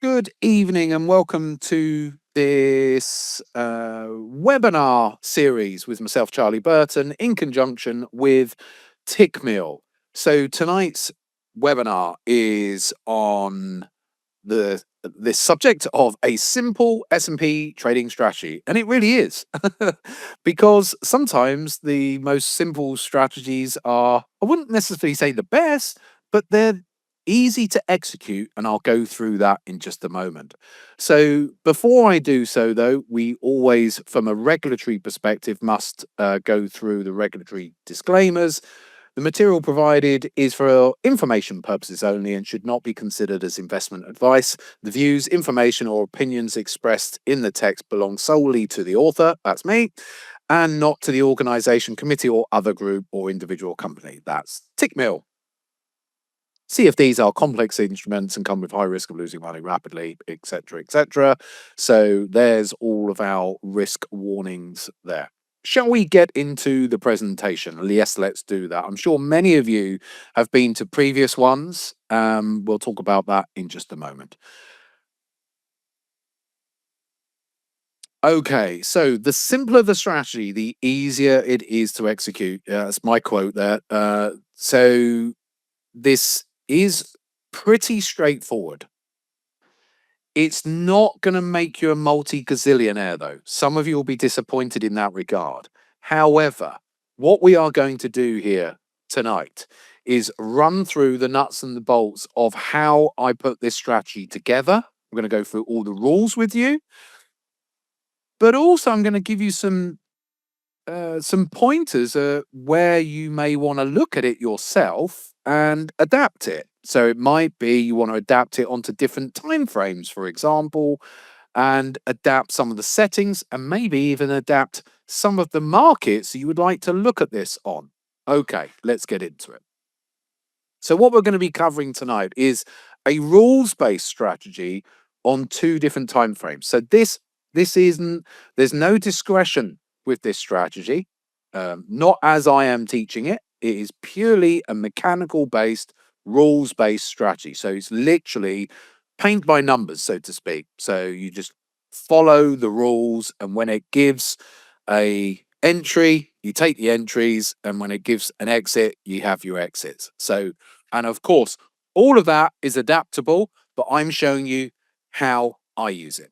Good evening and welcome to this webinar series with myself, Charlie Burton, in conjunction with Tickmill. So tonight's webinar is on this subject of a simple S&P trading strategy, and it really is because sometimes the most simple strategies are, I wouldn't necessarily say the best, but they're easy to execute, and I'll go through that in just a moment. So before I do so, though, we always, from a regulatory perspective, must go through the regulatory disclaimers. The material provided is for information purposes only and should not be considered as investment advice. The views, information, or opinions expressed in the text belong solely to the author, that's me, and not to the organization, committee, or other group or individual company, that's Tickmill. CFDs are complex instruments and come with high risk of losing money rapidly, etc., etc. So there's all of our risk warnings there. Shall we get into the presentation? Yes, let's do that. I'm sure many of you have been to previous ones. We'll talk about that in just a moment. Okay, so the simpler the strategy, the easier it is to execute. That's my quote there. So this is pretty straightforward. It's not going to make you a multi-gazillionaire, though. Some of you will be disappointed in that regard. However, what we are going to do here tonight is run through the nuts and the bolts of how I put this strategy together. I'm going to go through all the rules with you, but also I'm going to give you some pointers where you may want to look at it yourself and adapt it. So it might be you want to adapt it onto different time frames, for example, and adapt some of the settings and maybe even adapt some of the markets you would like to look at this on. Okay, let's get into it. So what we're going to be covering tonight is a rules-based strategy on two different time frames. So this isn't, there's no discretion with this strategy, not as I am teaching it. It is purely a mechanical-based, rules-based strategy. So it's literally paint by numbers, so to speak. So you just follow the rules, and when it gives a entry, you take the entries, and when it gives an exit, you have your exits. So, and of course, all of that is adaptable, but I'm showing you how I use it.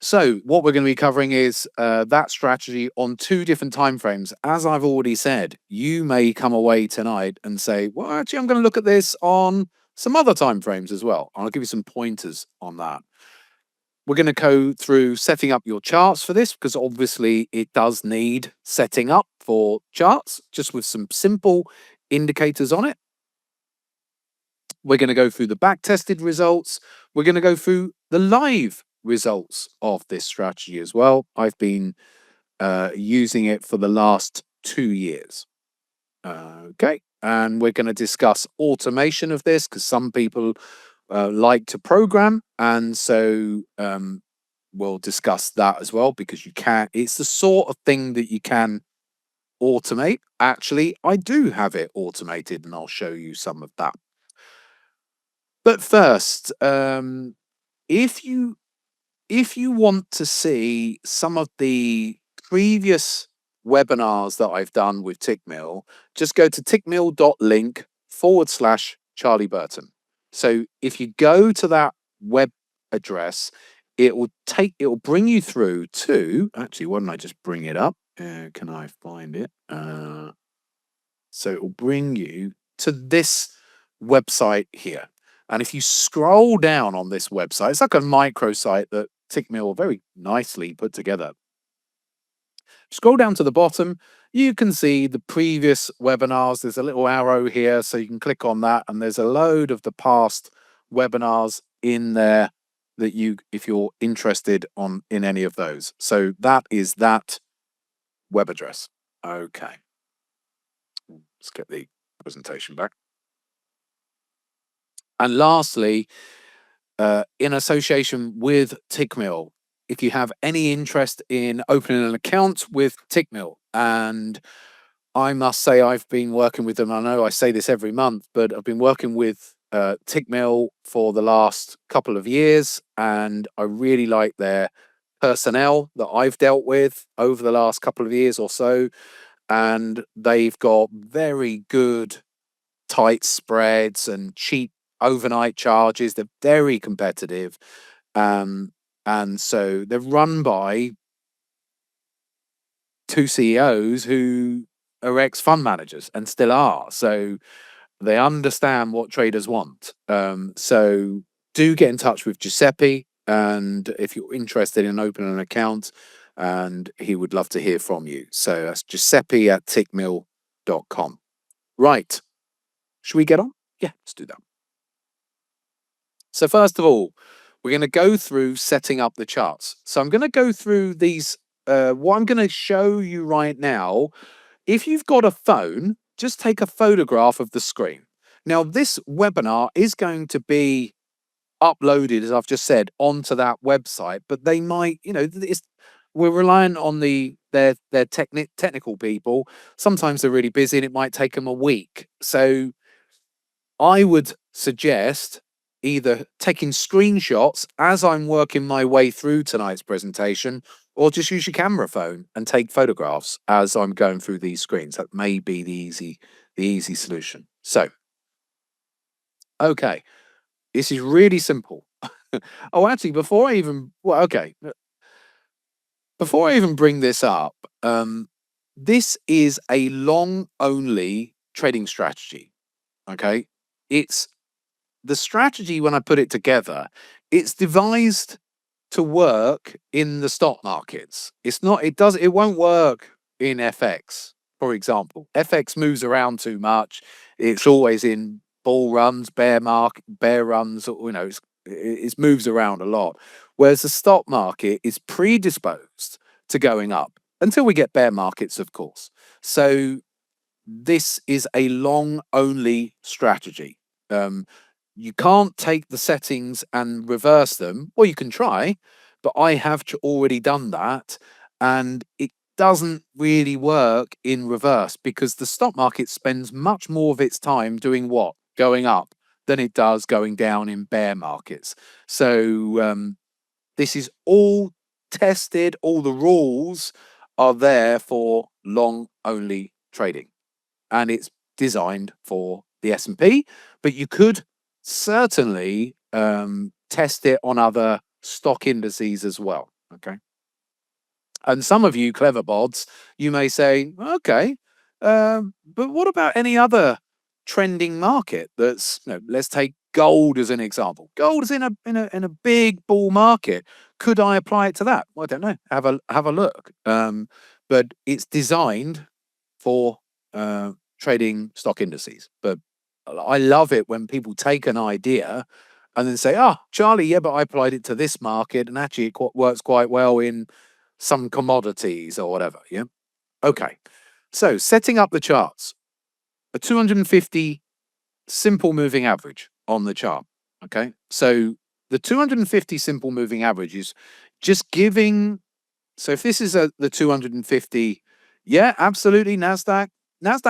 So what we're going to be covering is that strategy on two different timeframes. As I've already said, you may come away tonight and say, well, actually, I'm going to look at this on some other timeframes as well. I'll give you some pointers on that. We're going to go through setting up your charts for this because obviously it does need setting up for charts, just with some simple indicators on it. We're going to go through the back-tested results. We're going to go through the live results of this strategy as well. I've been using it for the last 2 years. Okay, and we're going to discuss automation of this because some people like to program, and so we'll discuss that as well because you can. It's the sort of thing that you can automate. Actually, I do have it automated, and I'll show you some of that. But first, if you want to see some of the previous webinars that I've done with Tickmill, just go to tickmill.link/Charlie Burton. So if you go to that web address, it will bring you through to, actually, why don't I just bring it up? Can I find it? So it will bring you to this website here. And if you scroll down on this website, it's like a microsite that Tickmill very nicely put together. Scroll down to the bottom, you can see the previous webinars. There's a little arrow here, so you can click on that, and there's a load of the past webinars in there that if you're interested in any of those. So that is that web address. Okay. Let's get the presentation back. And lastly, in association with Tickmill, if you have any interest in opening an account with Tickmill, and I must say I've been working with them. I know I say this every month, but I've been working with Tickmill for the last couple of years, and I really like their personnel that I've dealt with over the last couple of years or so. And they've got very good tight spreads and cheap overnight charges. They're very competitive. Um, and so they're run by two CEOs who are ex fund managers and still are. So they understand what traders want. So do get in touch with Giuseppe, and if you're interested in opening an account, and he would love to hear from you. So that's Giuseppe at tickmill.com. Right. Should we get on? Yeah, let's do that. So first of all, we're going to go through setting up the charts. So I'm going to go through these. What I'm going to show you right now, if you've got a phone, just take a photograph of the screen. Now, this webinar is going to be uploaded, as I've just said, onto that website, but they might, we're relying on their technical people. Sometimes they're really busy and it might take them a week. So I would suggest either taking screenshots as I'm working my way through tonight's presentation, or just use your camera phone and take photographs as I'm going through these screens. That may be the easy solution. So, okay, this is really simple. Oh, actually, before I even bring this up, this is a long only trading strategy. Okay, it's the strategy. When I put it together, it's devised to work in the stock markets. It's not, it won't work in FX, for example. FX moves around too much. It's always in bull runs, bear runs, it moves around a lot. Whereas the stock market is predisposed to going up until we get bear markets, of course. So this is a long only strategy. Um, you can't take the settings and reverse them. Well, you can try, but I have already done that, and it doesn't really work in reverse because the stock market spends much more of its time doing what? Going up than it does going down in bear markets. So this is all tested. All the rules are there for long only trading, and it's designed for the S&P, but you could certainly test it on other stock indices as well. Okay. And some of you clever bods, you may say, okay, but what about any other trending market that's, let's take gold as an example. Gold is in a big bull market. Could I apply it to that? Well, I don't know. Have a look. But it's designed for trading stock indices. But I love it when people take an idea and then say, "Oh, Charlie, yeah, but I applied it to this market, and actually it works quite well in some commodities or whatever." Yeah. Okay. So setting up the charts, a 250 simple moving average on the chart. Okay. So the 250 simple moving average is just giving. So if this is the 250, yeah, absolutely. Nasdaq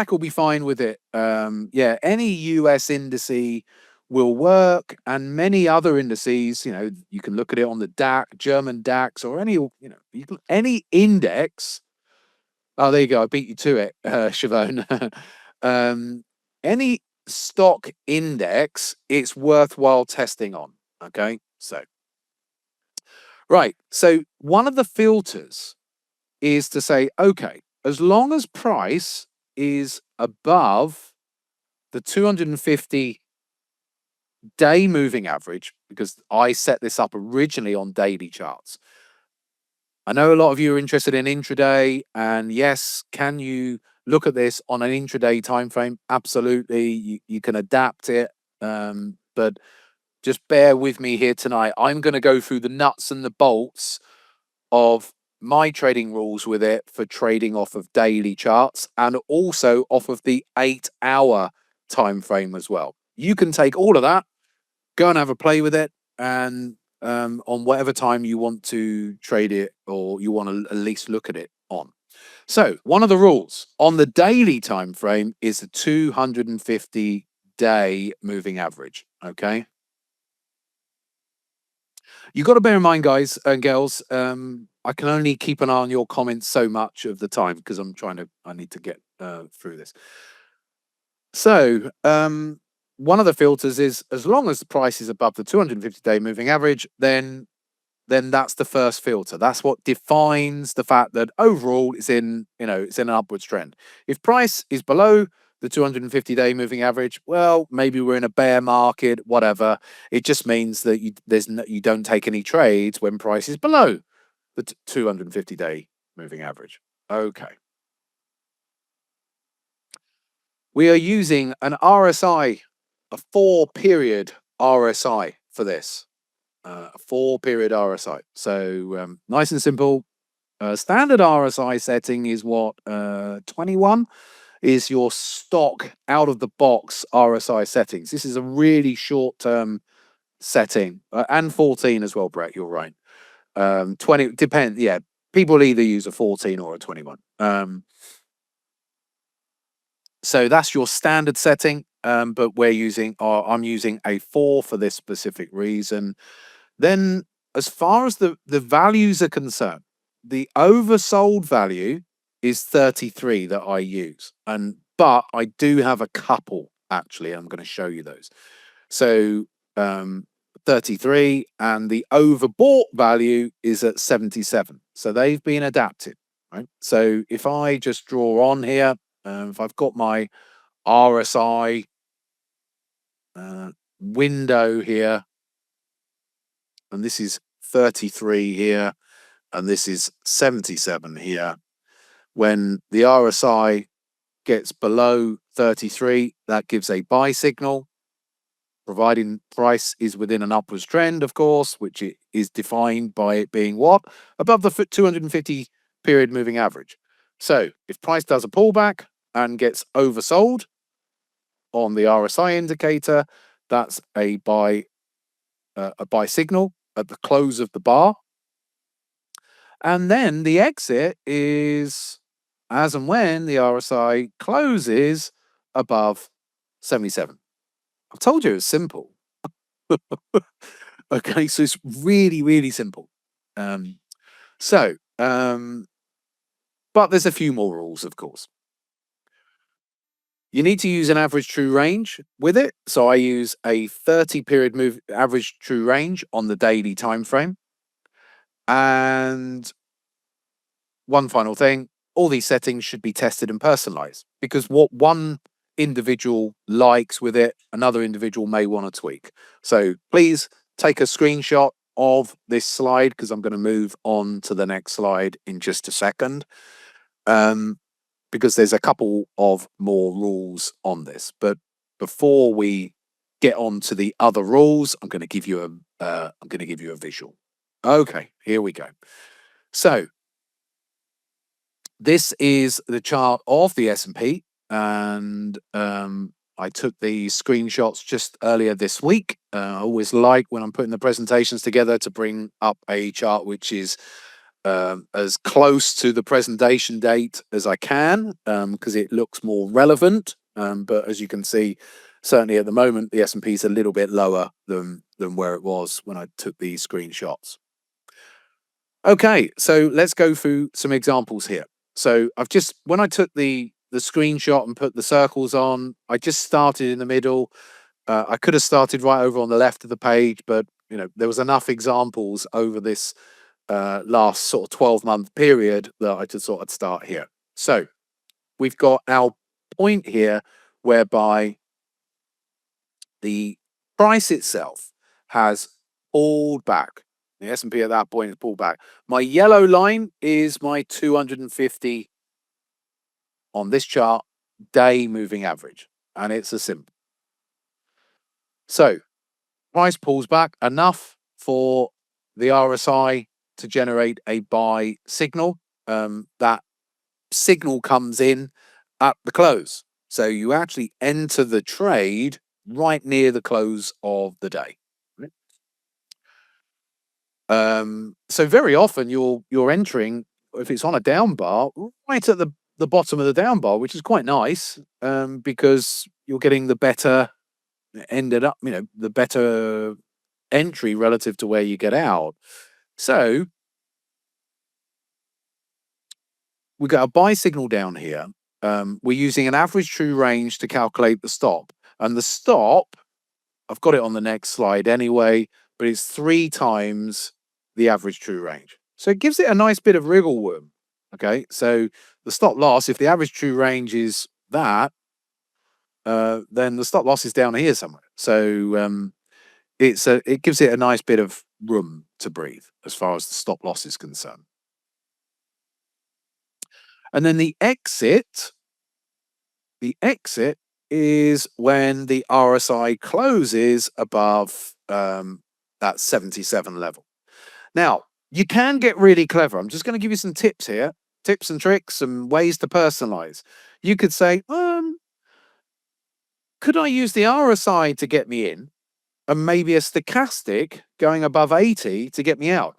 will be fine with it. Yeah, any US indice will work, and many other indices. You can look at it on the DAX, German DAX, or any index. Oh, there you go. I beat you to it, Siobhan. Any stock index, it's worthwhile testing on. Okay, so right. So one of the filters is to say, okay, as long as price is above the 250 day moving average, because I set this up originally on daily charts. I know a lot of you are interested in intraday, and yes, can you look at this on an intraday time frame? Absolutely, you can adapt it, but just bear with me here tonight. I'm going to go through the nuts and the bolts of my trading rules with it for trading off of daily charts and also off of the 8-hour time frame as well. You can take all of that, go and have a play with it, and on whatever time you want to trade it or you want to at least look at it on. So one of the rules on the daily time frame is the 250 day moving average. Okay. You got to bear in mind, guys and girls, I can only keep an eye on your comments so much of the time because I need to get through this. So, one of the filters is as long as the price is above the 250-day moving average, then that's the first filter. That's what defines the fact that overall it's in an upwards trend. If price is below the 250-day moving average, well, maybe we're in a bear market, whatever. It just means that you don't take any trades when price is below the 250-day moving average. Okay. We are using an RSI, a 4-period RSI for this. A 4-period RSI. So nice and simple. Standard RSI setting is what 21 is your stock out of the box RSI settings. This is a really short term setting, and 14 as well, Brett. You're right. 20 depends. Yeah, people either use a 14 or a 21. So that's your standard setting. But I'm using a 4 for this specific reason. Then, as far as the values are concerned, the oversold value is 33 that I use. But I do have a couple actually. I'm going to show you those. So 33 and the overbought value is at 77. So they've been adapted, right? So if I just draw on here, if I've got my RSI window here, and this is 33 here, and this is 77 here. When the RSI gets below 33, that gives a buy signal, providing price is within an upwards trend, of course, which it is defined by it being what? Above the 250 period moving average. So if price does a pullback and gets oversold on the RSI indicator, that's a buy signal at the close of the bar. And then the exit is as and when the RSI closes above 77. I've told you it's simple. Okay, so it's really, really simple. Um, so, but there's a few more rules, of course. You need to use an average true range with it. So I use a 30 period move average true range on the daily time frame. And one final thing, all these settings should be tested and personalized because what one individual likes with it, another individual may want to tweak. So please take a screenshot of this slide because I'm going to move on to the next slide in just a second. Because there's a couple of more rules on this. But before we get on to the other rules, I'm going to give you a visual. Okay, here we go. So this is the chart of the S&P, and I took these screenshots just earlier this week. I always like when I'm putting the presentations together to bring up a chart which is as close to the presentation date as I can, because it looks more relevant. But as you can see, certainly at the moment, the S&P is a little bit lower than where it was when I took these screenshots. Okay, so let's go through some examples here. So when I took the screenshot and put the circles on, I just started in the middle. I could have started right over on the left of the page, but there was enough examples over this last sort of 12-month period that I just thought I'd start here. So we've got our point here whereby the price itself has pulled back. The S&P at that point has pulled back. My yellow line is my 250 on this chart day moving average, and it's a simple. So price pulls back enough for the RSI to generate a buy signal. That signal comes in at the close. So you actually enter the trade right near the close of the day. So very often you're entering, if it's on a down bar, right at the bottom of the down bar, which is quite nice, because you're getting the better ended up, the better entry relative to where you get out. So we got a buy signal down here. We're using an average true range to calculate the stop. And the stop, I've got it on the next slide anyway, but it's 3 times the average true range. So it gives it a nice bit of wriggle room. Okay, so the stop loss, if the average true range is that, then the stop loss is down here somewhere. So it gives it a nice bit of room to breathe as far as the stop loss is concerned. And then the exit is when the RSI closes above that 77 level. Now, you can get really clever. I'm just going to give you some tips here, tips and tricks and ways to personalize. You could say, could I use the RSI to get me in? And maybe a stochastic going above 80 to get me out.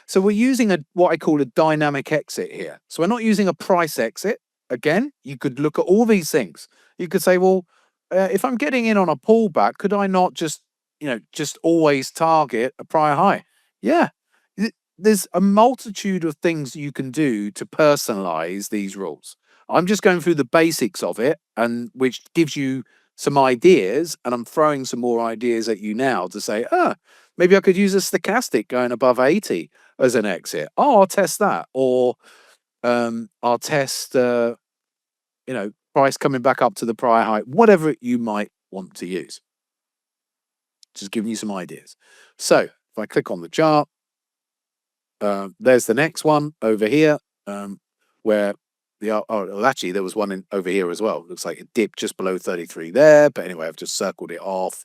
So we're using what I call a dynamic exit here. So we're not using a price exit. Again, you could look at all these things. You could say, well, if I'm getting in on a pullback, could I not just always target a prior high? Yeah. There's a multitude of things you can do to personalize these rules. I'm just going through the basics of it, and which gives you some ideas, and I'm throwing some more ideas at you now to say, maybe I could use a stochastic going above 80 as an exit. Oh, I'll test that. Or I'll test, price coming back up to the prior high, whatever you might want to use. Just giving you some ideas. So if I click on the chart, there's the next one over here, where actually there was one over here as well. Looks like it dipped just below 33 there, but anyway, I've just circled it off.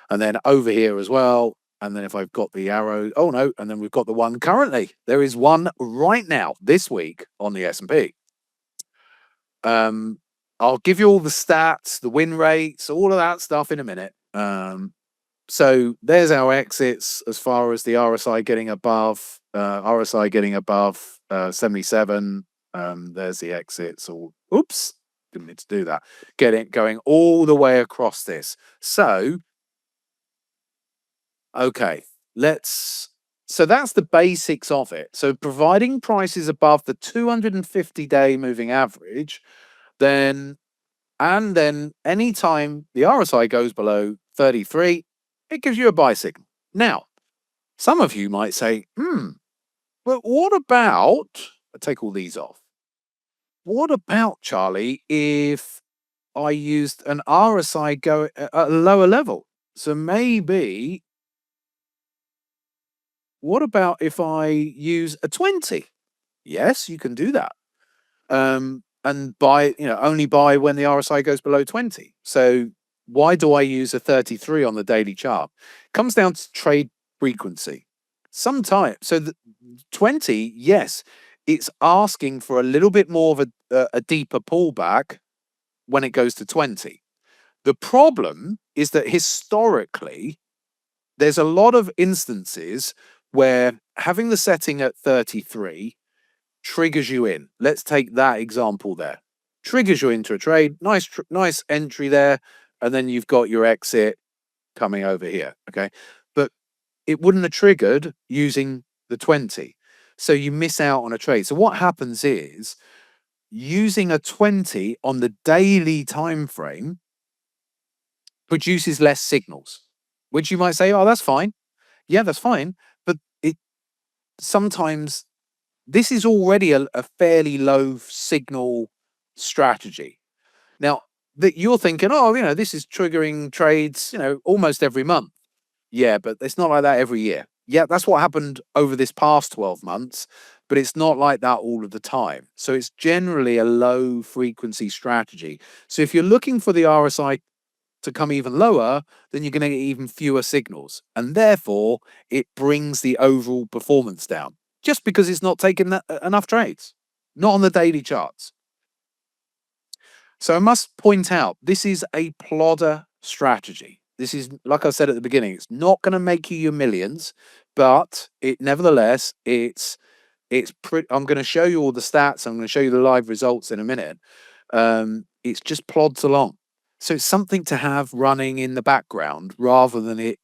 And then over here as well. And then if I've got the arrow, oh no, and then we've got the one currently. There is one right now this week on the S&P. I'll give you all the stats, the win rates, all of that stuff in a minute. So there's our exits as far as the RSI getting above 77. There's the exits. Oops, didn't need to do that. Get it going all the way across this. So, okay, so that's the basics of it. So providing prices above the 250-day moving average, then anytime the RSI goes below 33, it gives you a buy signal. Now, some of you might say, but what about, I take all these off. What about, Charlie, if I used an RSI go at a lower level? So maybe, what about if I use a 20? Yes, you can do that. And only buy when the RSI goes below 20. So why do I use a 33 on the daily chart? It comes down to trade frequency. Sometimes, so the 20, yes, it's asking for a little bit more of a deeper pullback when it goes to 20. The problem is that historically, there's a lot of instances where having the setting at 33 triggers you in. Let's take that example there. Triggers you into a trade. Nice entry there. And then you've got your exit coming over here. Okay. But it wouldn't have triggered using the 20. So you miss out on a trade. So what happens is using a 20 on the daily time frame produces less signals, which you might say, oh, that's fine. Yeah, that's fine. But it sometimes this is already a fairly low signal strategy. Now, that you're thinking, oh, this is triggering trades, almost every month. Yeah, but it's not like that every year. Yeah, that's what happened over this past 12 months, but it's not like that all of the time. So it's generally a low frequency strategy. So if you're looking for the RSI to come even lower, then you're going to get even fewer signals. And therefore, it brings the overall performance down just because it's not taking enough trades, not on the daily charts. So I must point out, this is a plodder strategy. This is, like I said at the beginning, it's not going to make you your millions, but nevertheless, I'm going to show you all the stats. I'm going to show you the live results in a minute. It's just plods along. So it's something to have running in the background rather than it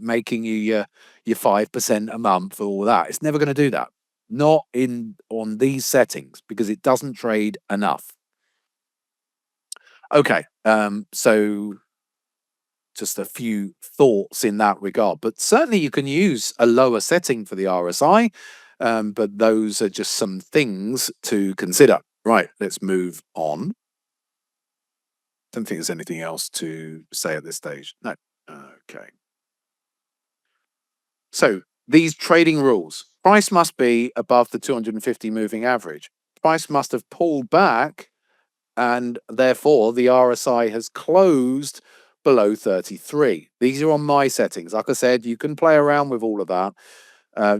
making you your 5% a month or all that. It's never going to do that. Not in on these settings because it doesn't trade enough. Okay. So just a few thoughts in that regard. But certainly you can use a lower setting for the RSI, but those are just some things to consider. Right, let's move on. Don't think there's anything else to say at this stage. No. Okay. So these trading rules. Price must be above the 250 moving average. Price must have pulled back and therefore the RSI has closed below 33. These are on my settings. Like I said, you can play around with all of that.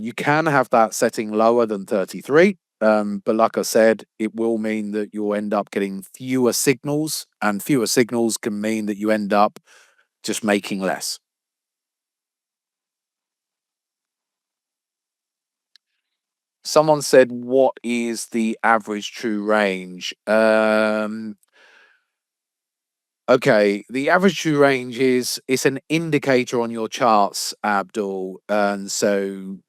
You can have that setting lower than 33. But like I said, it will mean that you'll end up getting fewer signals, and fewer signals can mean that you end up just making less. Someone said, what is the average true range? Okay, the average true range it's an indicator on your charts, Abdul. And so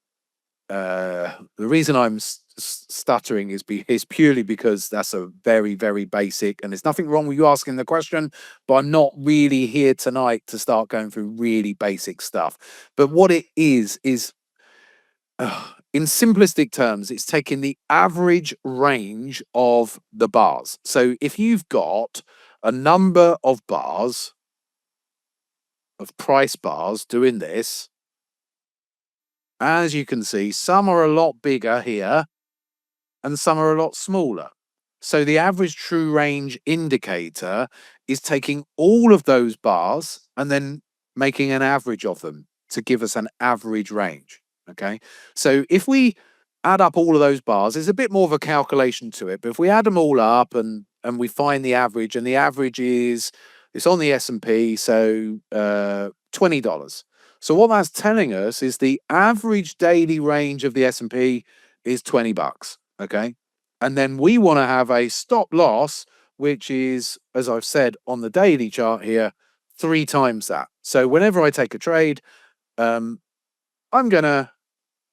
the reason I'm stuttering is purely because that's a very, very basic, and there's nothing wrong with you asking the question, but I'm not really here tonight to start going through really basic stuff. But what it is in simplistic terms, it's taking the average range of the bars. So if you've got a number of bars, of price bars doing this, as you can see, some are a lot bigger here and some are a lot smaller. So the average true range indicator is taking all of those bars and then making an average of them to give us an average range. Okay. So if we add up all of those bars, there's a bit more of a calculation to it. But if we add them all up and we find the average, and the average is it's on the S&P, so $20. So what that's telling us is the average daily range of the S&P is $20. Okay. And then we want to have a stop loss, which is, as I've said on the daily chart here, 3 times that. So whenever I take a trade, um, I'm going to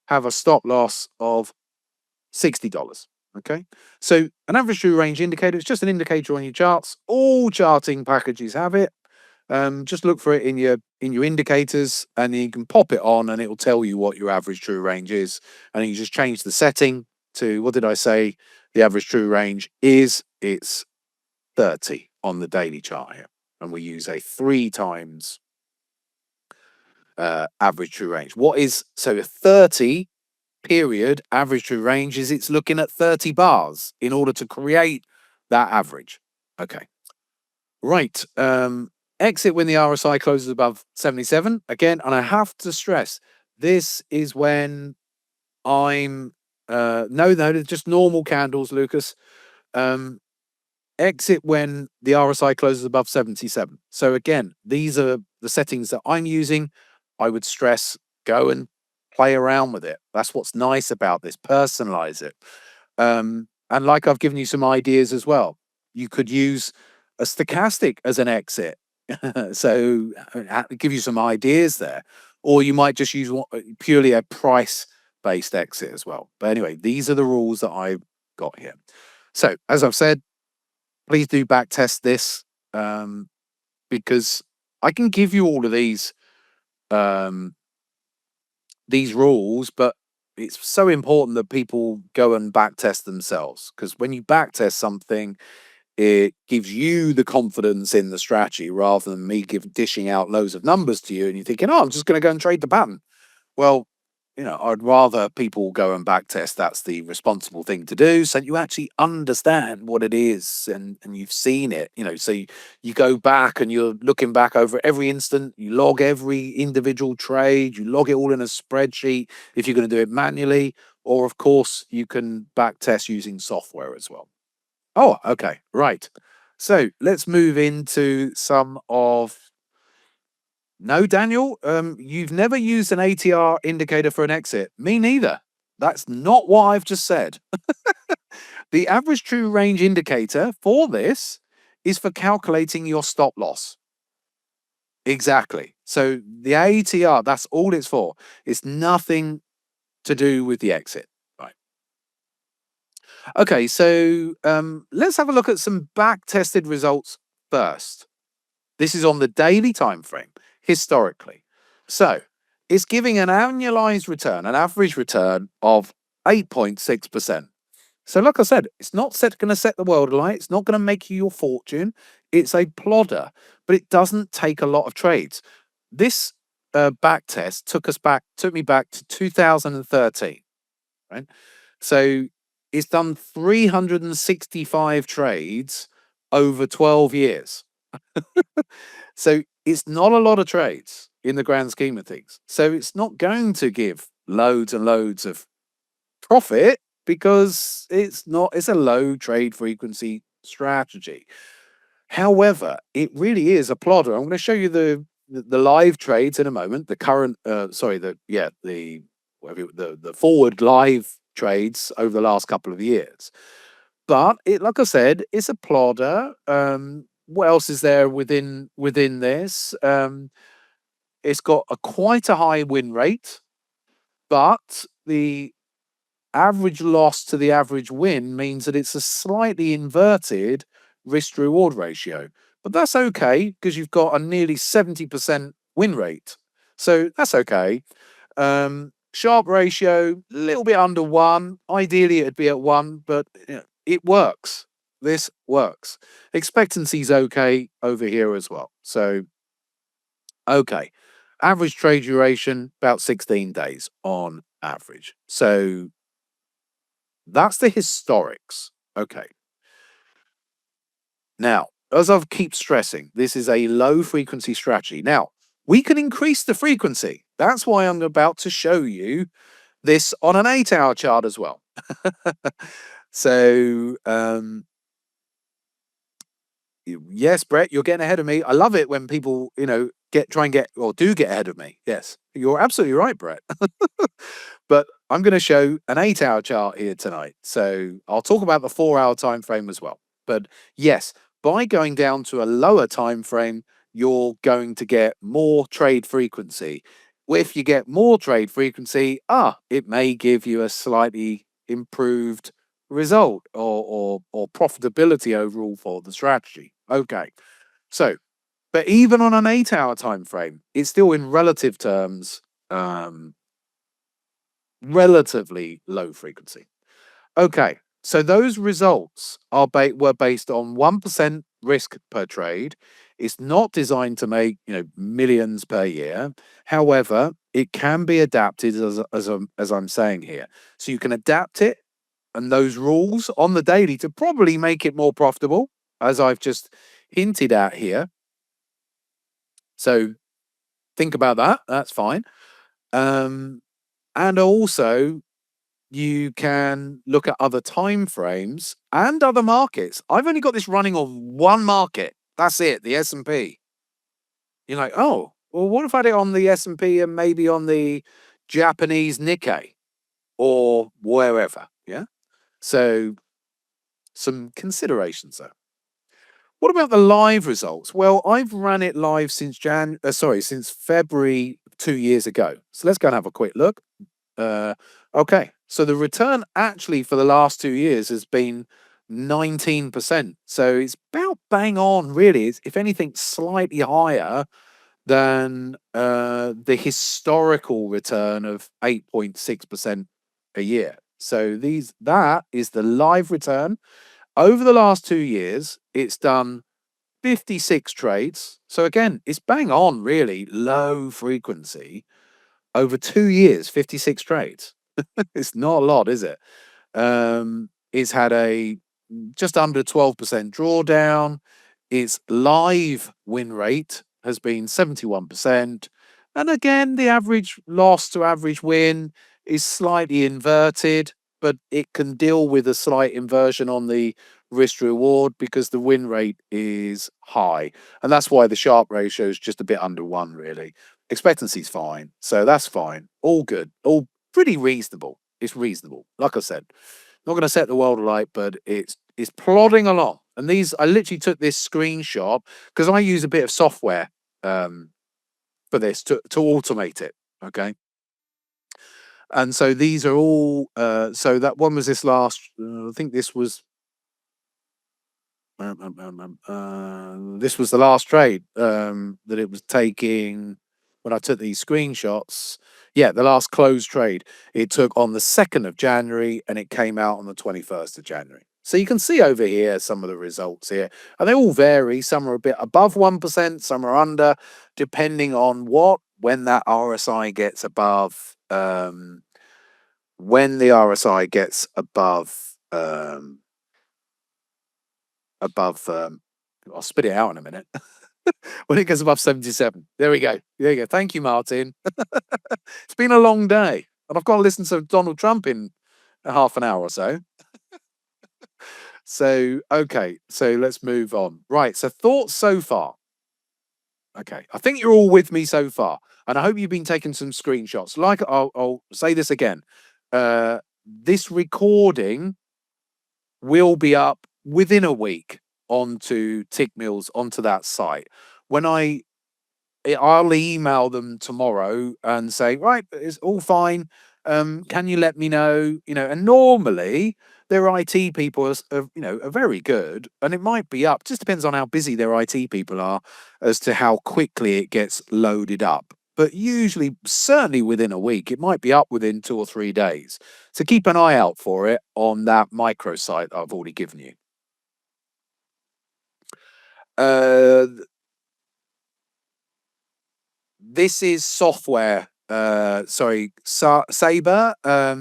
have a stop loss of $60. Okay. So an average true range indicator, it's just an indicator on your charts. All charting packages have it. Just look for it in your indicators, and you can pop it on and it will tell you what your average true range is. And you just change the setting to, what did I say? The average true range it's 30 on the daily chart here. And we use a 3 times average true range. So a 30 period average true range is it's looking at 30 bars in order to create that average. Okay. Right. Exit when the RSI closes above 77. Again, and I have to stress, this is when I'm no, just normal candles, Lucas. Exit when the RSI closes above 77. So again, these are the settings that I'm using. I would stress, go and play around with it. That's what's nice about this. Personalize it. And like I've given you some ideas as well. You could use a stochastic as an exit. So give you some ideas there. Or you might just use purely a price based exit as well. But anyway, these are the rules that I've got here. So as I've said, please do back test this, because I can give you all of these rules, but it's so important that people go and back test themselves, because when you back test something, it gives you the confidence in the strategy rather than me dishing out loads of numbers to you and you're thinking, oh, I'm just going to go and trade the pattern. Well, I'd rather people go and back test. That's the responsible thing to do, so you actually understand what it is and you've seen it. So you go back and you're looking back over every instant. You log every individual trade. You log it all in a spreadsheet if you're going to do it manually, or of course you can back test using software as well. Oh, okay, right. So let's move into some of. No, Daniel, you've never used an ATR indicator for an exit. Me neither. That's not what I've just said. The average true range indicator for this is for calculating your stop loss. Exactly. So the ATR, that's all it's for. It's nothing to do with the exit. Right. Okay, so let's have a look at some back tested results first. This is on the daily time frame, historically. So it's giving an annualized return, an average return of 8.6%. So, like I said, it's not going to set the world alight. It's not going to make you your fortune. It's a plodder, but it doesn't take a lot of trades. This back test took me back to 2013, right? So it's done 365 trades over 12 years. So it's not a lot of trades in the grand scheme of things. So it's not going to give loads and loads of profit because it's a low trade frequency strategy. However, it really is a plodder. I'm going to show you the live trades in a moment. The current, sorry, the forward live trades over the last couple of years. But it, like I said, it's a plodder. What else is there within this? It's got quite a high win rate, but the average loss to the average win means that it's a slightly inverted risk to reward ratio. But that's okay because you've got a nearly 70% win rate. So that's okay. Sharp ratio, a little bit under one. Ideally, it'd be at one, but it works. This works. Expectancy's okay over here as well. So, okay. Average trade duration, about 16 days on average. So that's the historics. Okay. Now, as I keep stressing, this is a low frequency strategy. Now, we can increase the frequency. That's why I'm about to show you this on an 8-hour chart as well. So, yes, Brett, you're getting ahead of me. I love it when people, try and get or do get ahead of me. Yes, you're absolutely right, Brett. But I'm going to show an 8-hour chart here tonight. So I'll talk about the 4-hour time frame as well. But yes, by going down to a lower time frame, you're going to get more trade frequency. If you get more trade frequency, it may give you a slightly improved result or profitability overall for the strategy. Okay. So, but even on an 8-hour time frame, it's still in relative terms relatively low frequency. Okay, so those results were based on 1% risk per trade. It's not designed to make millions per year. However, it can be adapted as I'm saying here. So you can adapt it and those rules on the daily to probably make it more profitable, as I've just hinted at here. So think about that. That's fine. And also you can look at other time frames and other markets. I've only got this running on one market. That's it, the S&P. You're like, oh, well, what if I did it on the S&P and maybe on the Japanese Nikkei or wherever? Yeah. So some considerations there. What about the live results? Well, I've ran it live since February 2 years ago. So let's go and have a quick look. Okay, so the return actually for the last 2 years has been 19%. So it's about bang on, really. It's, if anything, slightly higher than the historical return of 8.6% a year. So that is the live return. Over the last 2 years, it's done 56 trades. So again, it's bang on, really, low frequency. Over 2 years, 56 trades. It's not a lot, is it? It's had a just under 12% drawdown. Its live win rate has been 71%. And again, the average loss to average win is slightly inverted, but it can deal with a slight inversion on the risk reward because the win rate is high. And that's why the Sharp ratio is just a bit under one, really. Expectancy's fine. So that's fine. All good. All pretty reasonable. It's reasonable. Like I said, not going to set the world alight, but it's plodding along. And these, I literally took this screenshot because I use a bit of software um, for this to automate it. Okay. And so these are all, so that one was this last, I think this was this was the last trade that it was taking when I took these screenshots. Yeah, the last closed trade it took on the 2nd of January and it came out on the 21st of January. So you can see over here some of the results here, and they all vary. Some are a bit above 1%, some are under, depending on when that RSI gets above, when the RSI gets above, I'll spit it out in a minute. When it gets above 77. There we go. There you go. Thank you, Martin. It's been a long day, and I've got to listen to Donald Trump in a half an hour or so. So, okay. So let's move on. Right. So thoughts so far. Okay. I think you're all with me so far, and I hope you've been taking some screenshots. Like I'll say this again. This recording will be up within a week onto Tickmills, onto that site. When I'll email them tomorrow and say, right, it's all fine. Can you let me know? And normally their IT people are very good, and it might be up. Just depends on how busy their IT people are as to how quickly it gets loaded up. But usually, certainly within a week, it might be up within 2 or 3 days. So keep an eye out for it on that microsite I've already given you. Uh, This is software. Sorry, Saber.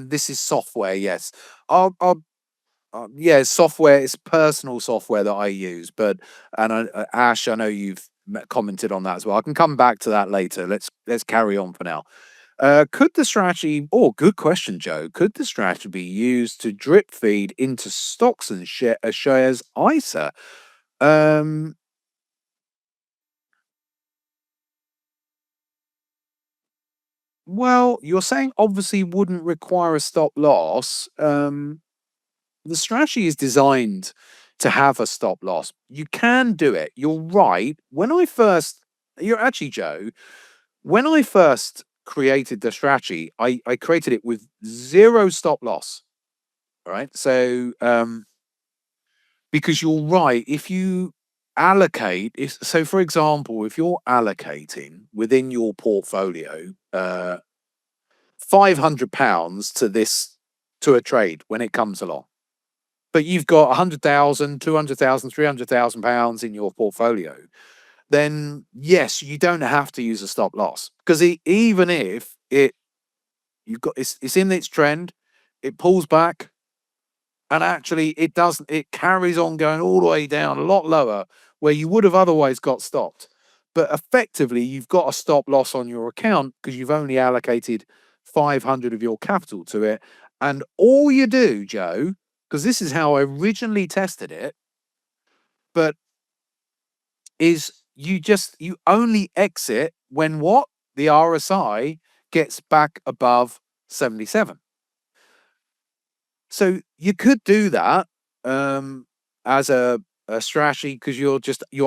This is software. Yes, yeah, software. It's personal software that I use. But Ash, I know you've commented on that as well. I can come back to that later. Let's carry on for now. Could the strategy? Oh, good question, Joe. Could the strategy be used to drip feed into stocks and shares ISA? Um, well, you're saying obviously wouldn't require a stop loss. The strategy is designed to have a stop loss. You can do it. You're right. You're actually, Joe, when I first created the strategy, I created it with zero stop loss. All right. So, because you're right, if you so for example, if you're allocating within your portfolio, £500 to a trade when it comes along, but you've got 100,000, 200,000, 300,000 pounds in your portfolio, then yes, you don't have to use a stop loss because even if it's in its trend, it pulls back, and actually it carries on going all the way down a lot lower where you would have otherwise got stopped. But effectively, you've got a stop loss on your account because you've only allocated 500 of your capital to it. And all you do, Joe, because this is how I originally tested it, but is you only exit when the RSI gets back above 77. So you could do that as a strategy because you're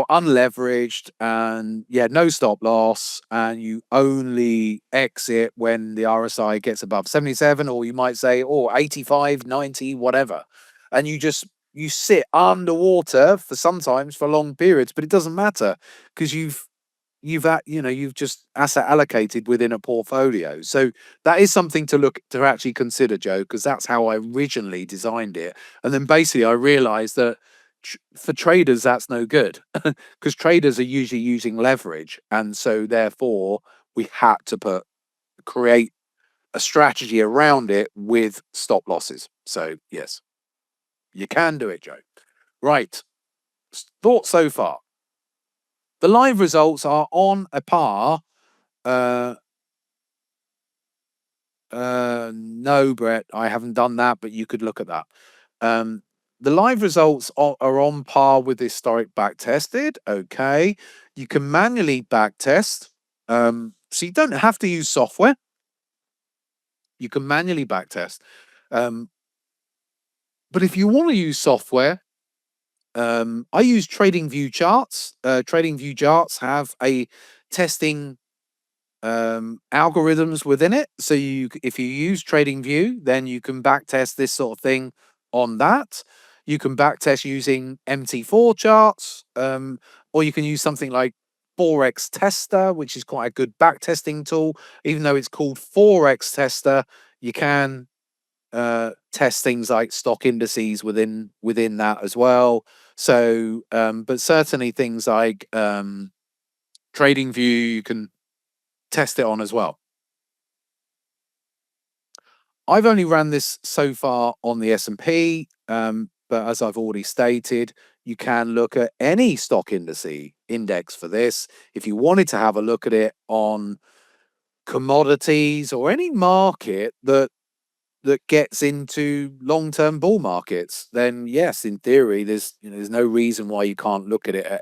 unleveraged and yeah, no stop loss, and you only exit when the RSI gets above 77, or you might say, 85, 90, whatever. And you sit underwater for sometimes for long periods, but it doesn't matter because you've just asset allocated within a portfolio. So that is something to actually consider, Joe, because that's how I originally designed it. And then basically I realized that for traders that's no good because traders are usually using leverage, and so therefore we had to create a strategy around it with stop losses. So yes, you can do it, Joe. Right. Thoughts so far. The live results are on a par. uh no, Brett, I haven't done that, but you could look at that. Um, the live results are on par with historic back tested. Okay. You can manually back test. So you don't have to use software. You can manually back test. Um, but if you want to use software, I use Trading View charts. Trading View charts have a testing algorithms within it. So if you use Trading View, then you can backtest this sort of thing on that. You can backtest using MT4 charts, or you can use something like Forex Tester, which is quite a good backtesting tool. Even though it's called Forex Tester, you can test things like stock indices within that as well. So, but certainly things like Trading View, you can test it on as well. I've only ran this so far on the S&P, but as I've already stated, you can look at any stock index for this. If you wanted to have a look at it on commodities or any market that gets into long-term bull markets, then yes, in theory, there's no reason why you can't look at it at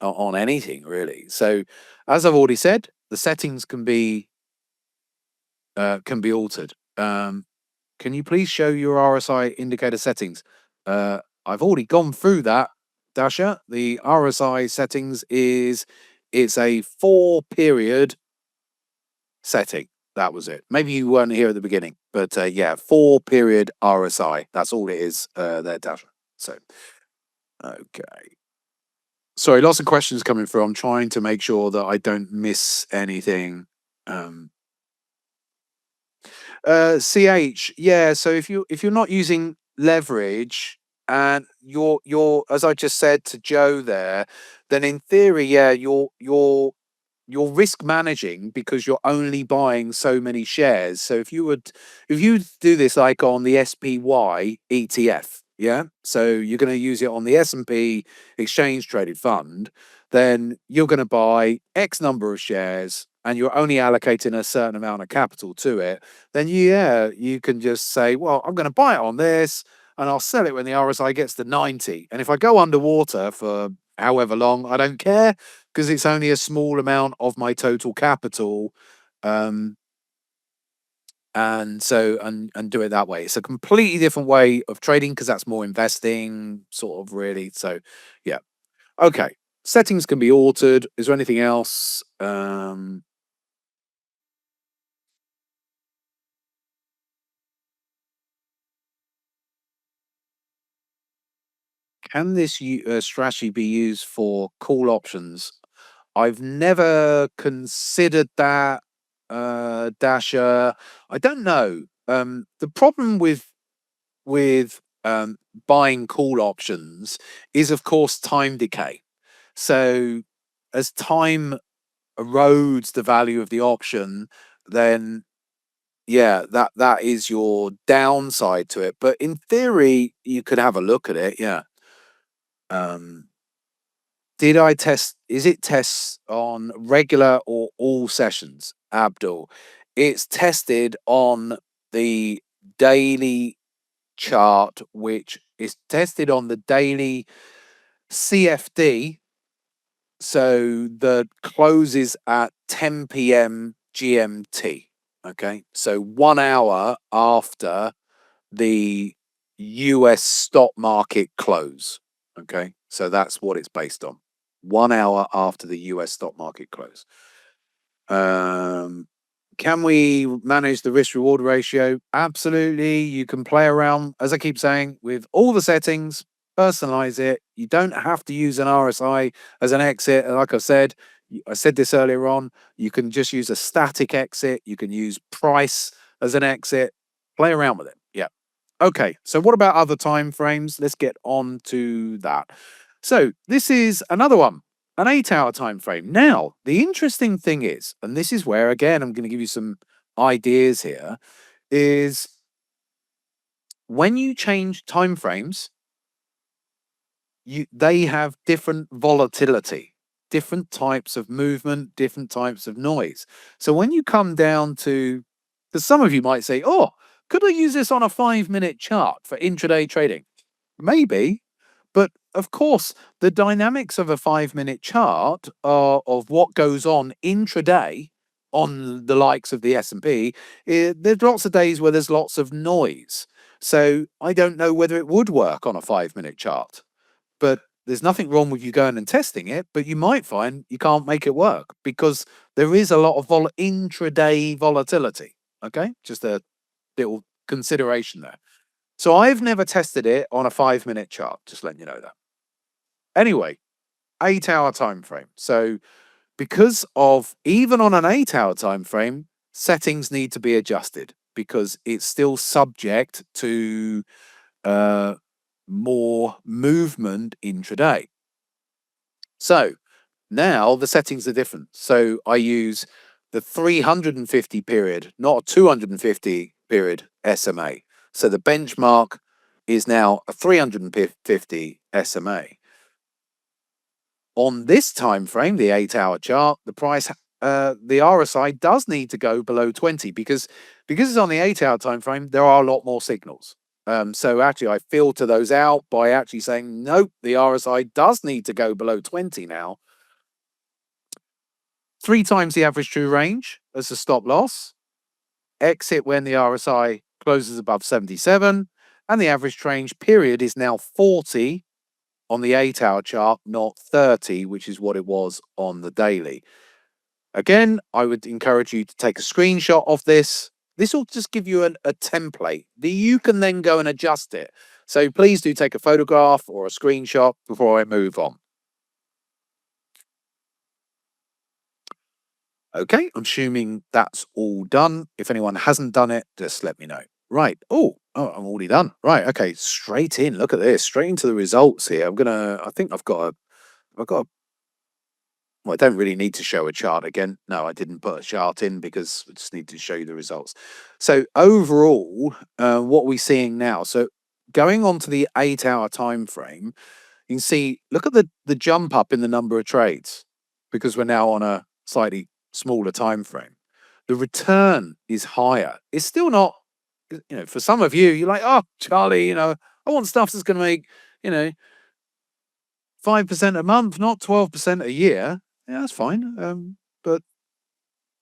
on anything really. So, as I've already said, the settings can be altered. Can you please show your RSI indicator settings? I've already gone through that, Dasha. The RSI settings it's a 4-period setting. That was it. Maybe you weren't here at the beginning, but yeah, 4-period RSI. That's all it is there, Dasha. So, okay. Sorry, lots of questions coming through. I'm trying to make sure that I don't miss anything. Um, CH, yeah. So if you're not using leverage and you're as I just said to Joe there, then in theory, yeah, you're risk managing because you're only buying so many shares. So if you do this like on the SPY ETF, yeah, so you're going to use it on the S&P exchange traded fund, then you're going to buy X number of shares and you're only allocating a certain amount of capital to it, then yeah, you can just say, well, I'm going to buy it on this and I'll sell it when the RSI gets to 90. And if I go underwater for however long, I don't care because it's only a small amount of my total capital. Um, and so and do it that way. It's a completely different way of trading because that's more investing, sort of really. So yeah. Okay. Settings can be altered. Is there anything else? Can this strategy be used for call options? I've never considered that, Dasher. I don't know. The problem with buying call options is, of course, time decay. So as time erodes the value of the option, then yeah, that is your downside to it. But in theory, you could have a look at it. Yeah. Um, did I test? Is it tests on regular or all sessions, Abdul? It's tested on the daily chart, which is tested on the daily CFD. So the closes at 10 p.m. GMT. Okay. So 1 hour after the US stock market close. Okay. So that's what it's based on. 1 hour after the US stock market close. Um, can we manage the risk reward ratio? Absolutely. You can play around, as I keep saying, with all the settings, personalize it. You don't have to use an RSI as an exit. Like I said this earlier on, you can just use a static exit. You can use price as an exit. Play around with it. Yeah. Okay, so what about other time frames? Let's get on to that. So this is another one, an 8-hour time frame. Now, the interesting thing is, and this is where again I'm going to give you some ideas here, is when you change time frames, they have different volatility, different types of movement, different types of noise. So when you come down to, because some of you might say, oh, could I use this on a 5-minute chart for intraday trading? Maybe, but of course, the dynamics of a 5-minute chart are of what goes on intraday on the likes of the S&P. There's lots of days where there's lots of noise. So I don't know whether it would work on a 5-minute chart. But there's nothing wrong with you going and testing it, but you might find you can't make it work because there is a lot of intraday volatility. Okay, just a little consideration there. So I've never tested it on a 5-minute chart. Just letting you know that. Anyway, 8-hour time frame. So because of even on an 8-hour time frame, settings need to be adjusted because it's still subject to uh, more movement intraday. So now the settings are different. So I use the 350 period, not a 250 period SMA. So the benchmark is now a 350 SMA. On this time frame, the 8-hour chart, the price, the RSI does need to go below 20 because it's on the 8-hour time frame. There are a lot more signals. So actually, I filter those out by actually saying nope. The RSI does need to go below 20 now. 3 times the average true range as a stop loss. Exit when the RSI closes above 77, and the average range period is now 40 on the 8-hour chart, not 30, which is what it was on the daily. Again, I would encourage you to take a screenshot of this. This will just give you a template that you can then go and adjust it. So please do take a photograph or a screenshot before I move on. Okay, I'm assuming that's all done. If anyone hasn't done it, just let me know. Right. I'm already done. Right. Okay. Straight in. Look at this. Straight into the results here. I think I've got a, well, I don't really need to show a chart again. No, I didn't put a chart in because I just need to show you the results. So overall, what we're seeing now. So going on to the 8-hour time frame, you can see, look at the jump up in the number of trades because we're now on a slightly smaller time frame. The return is higher. It's still not, for some of you, you're like, oh, Charlie, I want stuff that's going to make, 5% a month, not 12% a year. Yeah, that's fine. But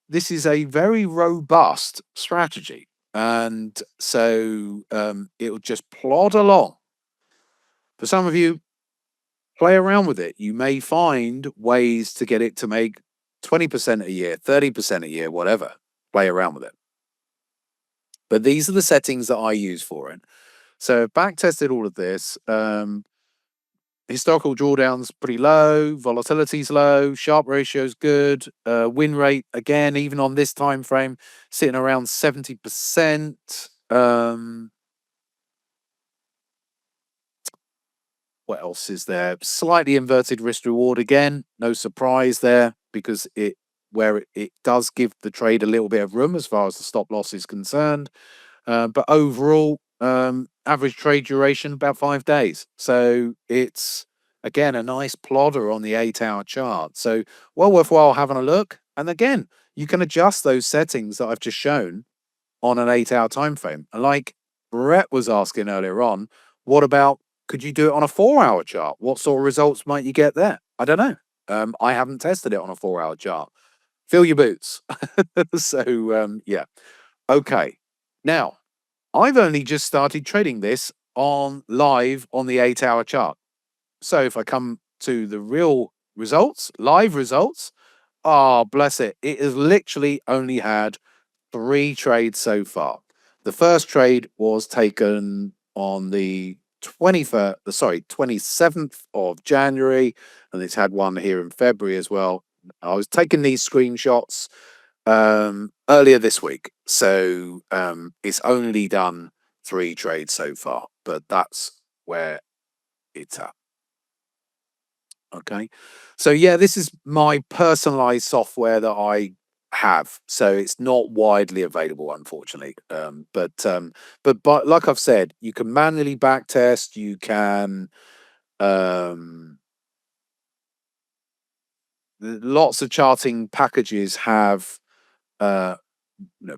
this is a very robust strategy. And so it'll just plod along. For some of you, play around with it. You may find ways to get it to make 20% a year, 30% a year, whatever. Play around with it. But these are the settings that I use for it. So back tested all of this. Historical drawdowns pretty low, volatility's low, Sharpe ratio's good, win rate again, even on this time frame, sitting around 70%. What else is there? Slightly inverted risk reward again. No surprise there because it does give the trade a little bit of room as far as the stop loss is concerned. But overall, average trade duration about 5 days. So it's again a nice plodder on the 8-hour chart. So well worthwhile having a look. And again, you can adjust those settings that I've just shown on an 8-hour time frame. And like Brett was asking earlier on, what about could you do it on a 4-hour chart? What sort of results might you get there? I don't know. I haven't tested it on a 4-hour chart. Fill your boots. So yeah. Okay. Now, I've only just started trading this on live on the 8-hour chart. So if I come to the real results, live results, bless it. It has literally only had 3 trades so far. The first trade was taken on the 27th of January, and it's had one here in February as well. I was taking these screenshots earlier this week, so it's only done 3 trades so far, but that's where it's at. Okay, so yeah, this is my personalized software that I have, so it's not widely available, unfortunately. But like I've said, you can manually backtest. You can lots of charting packages have uh, you know,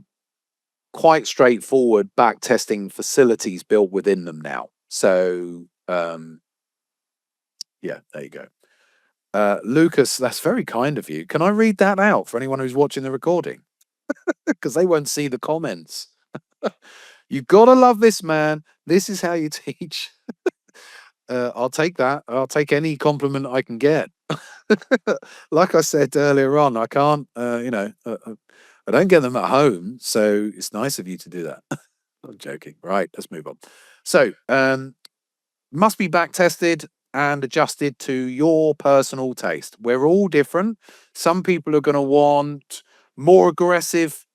quite straightforward backtesting facilities built within them now. So yeah, there you go. Lucas, that's very kind of you. Can I read that out for anyone who's watching the recording? Because they won't see the comments. You gotta love this man. This is how you teach. I'll take that. I'll take any compliment I can get. Like I said earlier on, I can't, I don't get them at home, so it's nice of you to do that. I'm joking. Right, let's move on. So, must be back tested and adjusted to your personal taste. We're all different. Some people are going to want more aggressive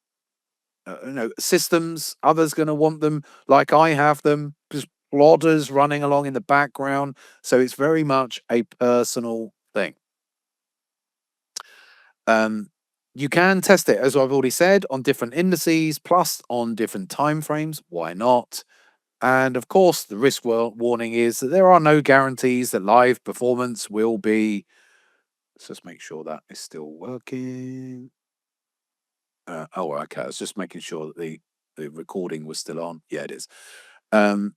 systems. Others going to want them like I have them, just plodders running along in the background. So it's very much a personal thing. Um, you can test it, as I've already said, on different indices, plus on different time frames. Why not? And of course, the risk warning is that there are no guarantees that live performance will be. Let's just make sure that is still working. Okay. I was just making sure that the recording was still on. Yeah, it is. Um,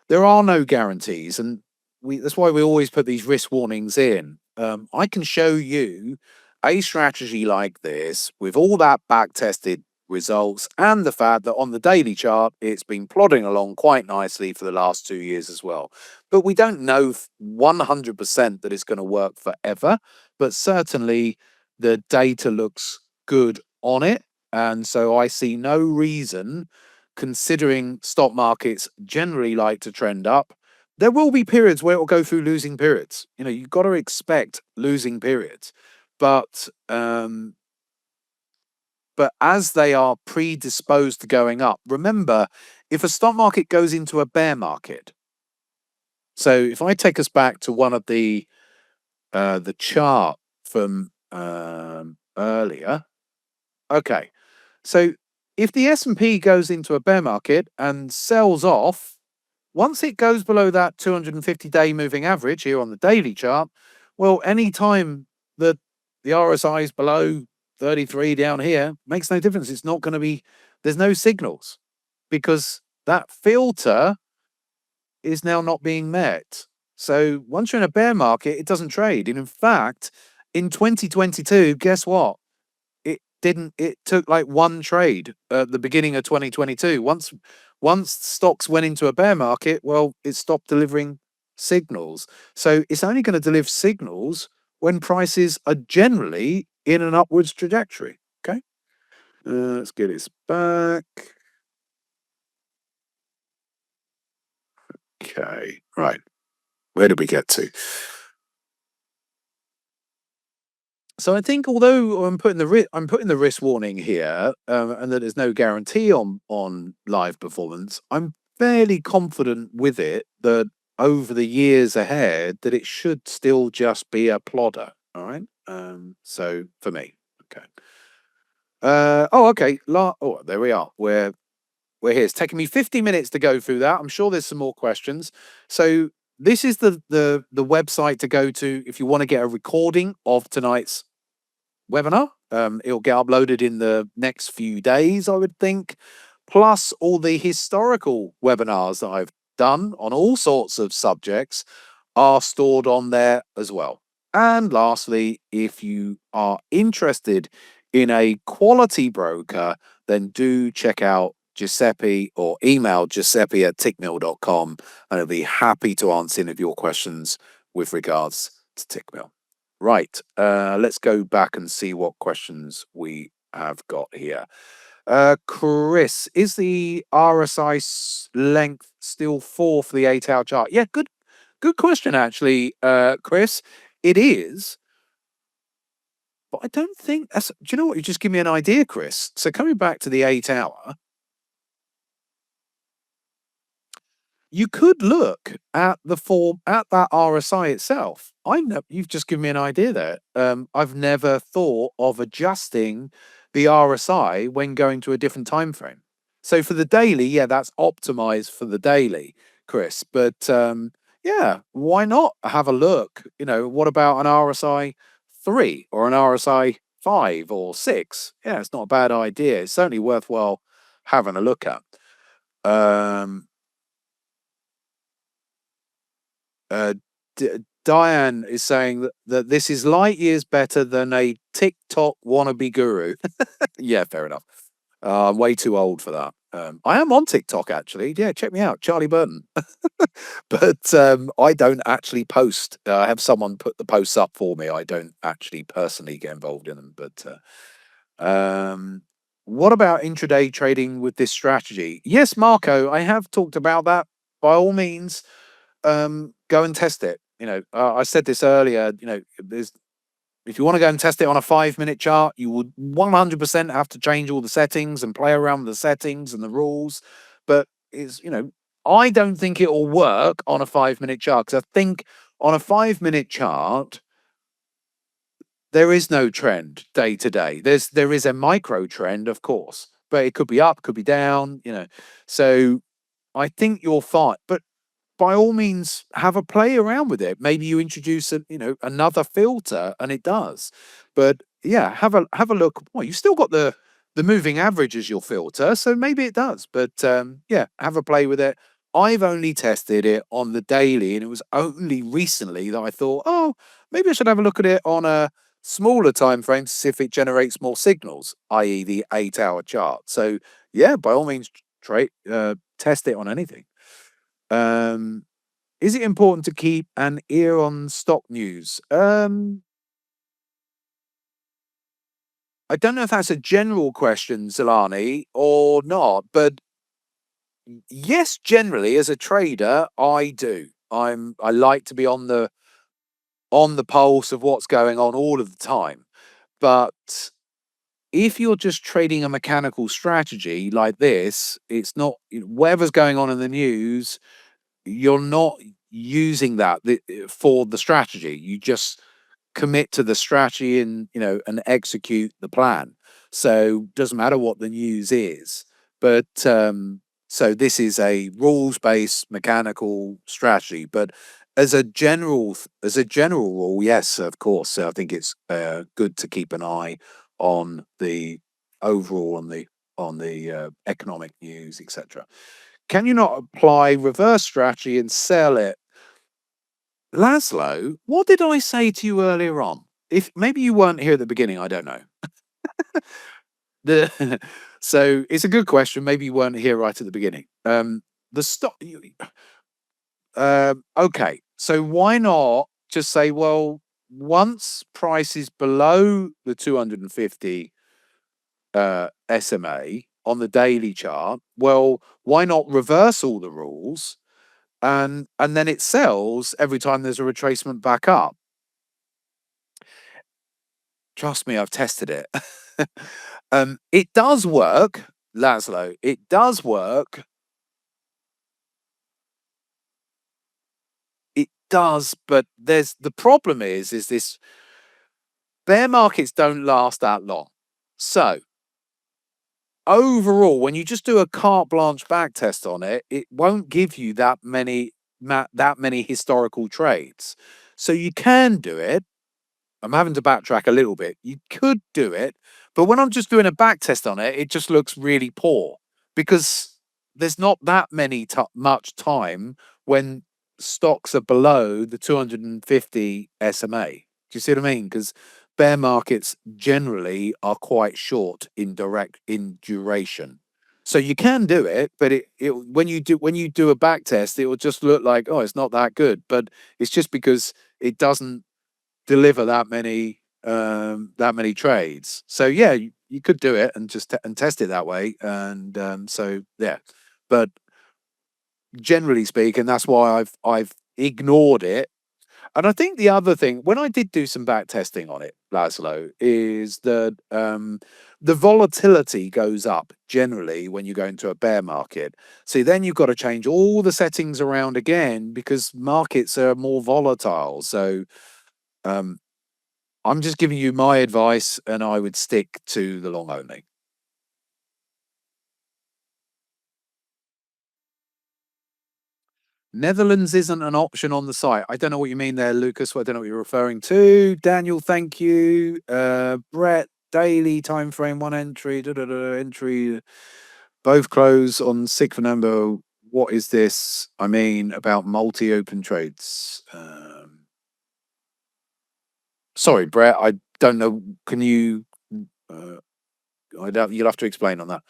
there are no guarantees, and that's why we always put these risk warnings in. I can show you a strategy like this with all that back tested results and the fact that on the daily chart it's been plodding along quite nicely for the last 2 years as well. But we don't know 100% that it's going to work forever, but certainly the data looks good on it. And so I see no reason, considering stock markets generally like to trend up. There will be periods where it will go through losing periods. You've got to expect losing periods. But as they are predisposed to going up, remember, if a stock market goes into a bear market, so if I take us back to one of the chart from earlier, okay, so if the S&P goes into a bear market and sells off, once it goes below that 250-day moving average here on the daily chart, well, any time that the RSI is below 33 down here, makes no difference. It's not going to be, there's no signals because that filter is now not being met. So once you're in a bear market, it doesn't trade. And in fact, in 2022, guess what? It took like one trade at the beginning of 2022. Once stocks went into a bear market, well, it stopped delivering signals. So it's only going to deliver signals when prices are generally in an upwards trajectory. Okay. Let's get this back. Okay. Right. Where did we get to? So I think although I'm putting the risk warning here, and that there's no guarantee on live performance, I'm fairly confident with it that over the years ahead that it should still just be a plodder. All right. So for me, okay. Okay. There we are. We're here. It's taken me 50 minutes to go through that. I'm sure there's some more questions. So this is the website to go to if you want to get a recording of tonight's webinar. It'll get uploaded in the next few days, I would think. Plus, all the historical webinars that I've done on all sorts of subjects are stored on there as well. And lastly, if you are interested in a quality broker, then do check out Giuseppe or email Giuseppe at tickmill.com and I'll be happy to answer any of your questions with regards to Tickmill. Right, let's go back and see what questions we have got here. Chris, is the RSI length still 4 for the 8-hour chart? Yeah, good question, actually, Chris. It is, but I don't think that's. Do you know what? You just give me an idea, Chris. So coming back to the 8-hour, you could look at the form at that RSI itself. You've just given me an idea there. I've never thought of adjusting the RSI when going to a different time frame. So for the daily, yeah, that's optimized for the daily, Chris. But yeah, why not have a look? What about an RSI 3 or an RSI 5 or 6? Yeah, it's not a bad idea. It's certainly worthwhile having a look at. Um, Uh, Diane is saying that this is light years better than a TikTok wannabe guru. Yeah, fair enough. I'm way too old for that. I am on TikTok actually. Yeah, check me out, Charlie Burton. But I don't actually post. I have someone put the posts up for me. I don't actually personally get involved in them. But what about intraday trading with this strategy? Yes, Marco, I have talked about that. By all means, go and test it. I said this earlier. There's if you want to go and test it on a 5 minute chart, you would 100% have to change all the settings and play around with the settings and the rules. But I don't think it will work on a 5 minute chart because I think on a 5 minute chart, there is no trend day to day. There is a micro trend, of course, but it could be up, could be down. So I think you're fine. But by all means have a play around with it. Maybe you introduce another filter and it does. But yeah, have a look. Well, you still got the moving average as your filter, so maybe it does. But yeah, have a play with it. I've only tested it on the daily, and it was only recently that I thought, oh, maybe I should have a look at it on a smaller time frame to see if it generates more signals, i.e., the 8 hour chart. So yeah, by all means, test it on anything. Um, is it important to keep an ear on stock news? I don't know if that's a general question, Zilani, or not, but yes, generally as a trader, I do. I like to be on the pulse of what's going on all of the time. But if you're just trading a mechanical strategy like this, it's not whatever's going on in the news, you're not using that for the strategy. You just commit to the strategy and execute the plan. So doesn't matter what the news is. But so this is a rules based mechanical strategy. But as a general rule, yes, of course, I think it's good to keep an eye on the overall on the economic news, etc. Can you not apply reverse strategy and sell it? Laszlo, what did I say to you earlier on? If maybe you weren't here at the beginning, I don't know. The so it's a good question. Maybe you weren't here right at the beginning. The stock. Okay, so why not just say, well, once price is below the 250 SMA on the daily chart, well, why not reverse all the rules and then it sells every time there's a retracement back up? Trust me, I've tested it. It does work, Laszlo. It does work. It does, but there's the problem is this bear markets don't last that long. So overall, when you just do a carte blanche back test on it, it won't give you that many historical trades. So you can do it. I'm having to backtrack a little bit. You could do it, but when I'm just doing a back test on it, it just looks really poor because there's not that much time when stocks are below the 250 SMA. Do you see what I mean? Because bear markets generally are quite short in duration. So you can do it, but when you do a back test, it will just look like, oh, it's not that good. But it's just because it doesn't deliver that many trades. So yeah, you could do it and just and test it that way. And so yeah, but generally speaking, that's why I've ignored it. And I think the other thing, when I did do some back testing on it, Laszlo, is that the volatility goes up generally when you go into a bear market. So then you've got to change all the settings around again because markets are more volatile. So um, I'm just giving you my advice, and I would stick to the long only. Netherlands isn't an option on the site. I don't know what you mean there, Lucas. I don't know what you're referring to. Daniel, thank you. Brett, daily time frame, one entry, entry, both close on 6th of November. What is this? I mean about multi-open trades. Sorry, Brett. I don't know. Can you? Uh, I don't. You'll have to explain on that.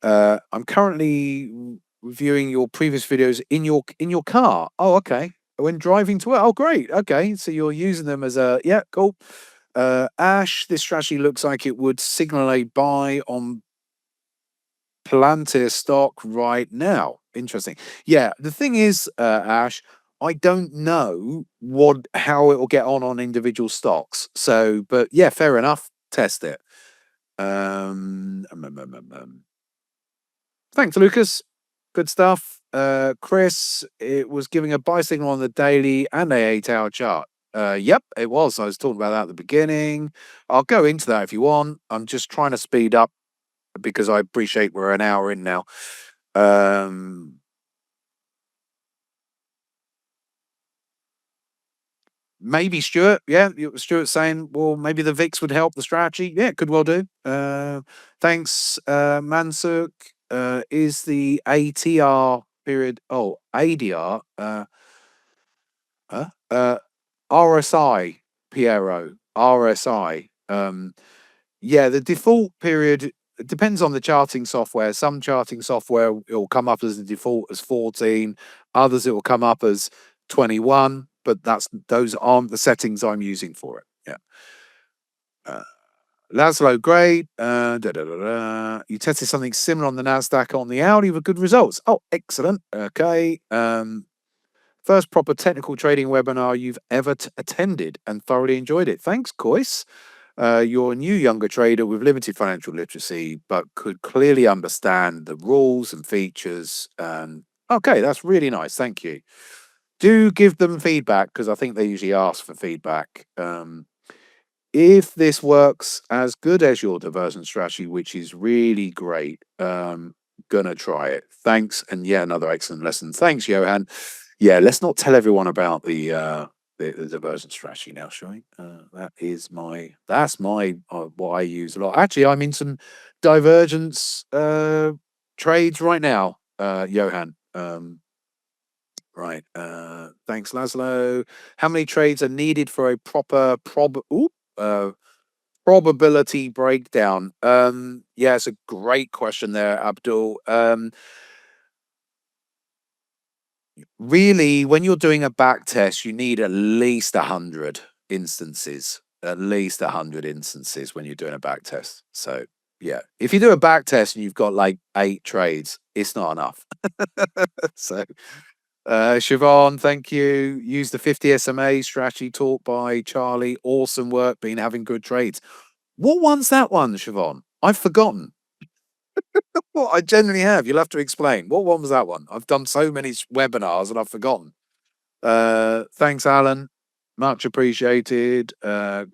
I'm currently reviewing your previous videos in your car. Oh, okay. When driving to work. Oh, great. Okay, so you're using them as a yeah, cool. Ash, this strategy looks like it would signal a buy on Palantir stock right now. Interesting. Yeah, the thing is, Ash, I don't know how it will get on individual stocks. So, but yeah, fair enough. Test it. Um, um, um, um, um, um. Thanks, Lucas. Good stuff. Chris, it was giving a buy signal on the daily and the 8-hour chart. Yep, it was. I was talking about that at the beginning. I'll go into that if you want. I'm just trying to speed up because I appreciate we're an hour in now. Um, maybe Stuart. Yeah, Stuart saying, well, maybe the VIX would help the strategy. Yeah, it could well do. Thanks, Mansuk. Is the ATR period? Oh, ADR. Huh? RSI, Piero, RSI. Yeah, the default period it depends on the charting software. Some charting software it will come up as the default as 14, others it will come up as 21, but those aren't the settings I'm using for it. Yeah. Uh, Laszlo, great. You tested something similar on the Nasdaq on the Audi with good results. Oh, excellent. Okay. First proper technical trading webinar you've ever attended and thoroughly enjoyed it. Thanks, Kois. You're a new younger trader with limited financial literacy, but could clearly understand the rules and features. And okay, that's really nice. Thank you. Do give them feedback because I think they usually ask for feedback. If this works as good as your diversion strategy, which is really great, gonna try it. Thanks, and yeah, another excellent lesson. Thanks, Johan. Yeah, let's not tell everyone about the diversion strategy now, shall we? That's my what I use a lot. Actually, I'm in some divergence trades right now, Johan. Right. Thanks, Laszlo. How many trades are needed for a proper uh, probability breakdown? Yeah, it's a great question there, Abdul. Really, when you're doing a back test, you need at least 100 instances. At least 100 instances when you're doing a back test. So, yeah, if you do a back test and you've got like 8 trades, it's not enough. So, Siobhan, thank you. Use the 50 SMA strategy taught by Charlie. Awesome work. Been having good trades. What one's that one, Siobhan? I've forgotten. Well, I genuinely have. You'll have to explain. What one was that one? I've done so many webinars and I've forgotten. Thanks, Alan. Much appreciated.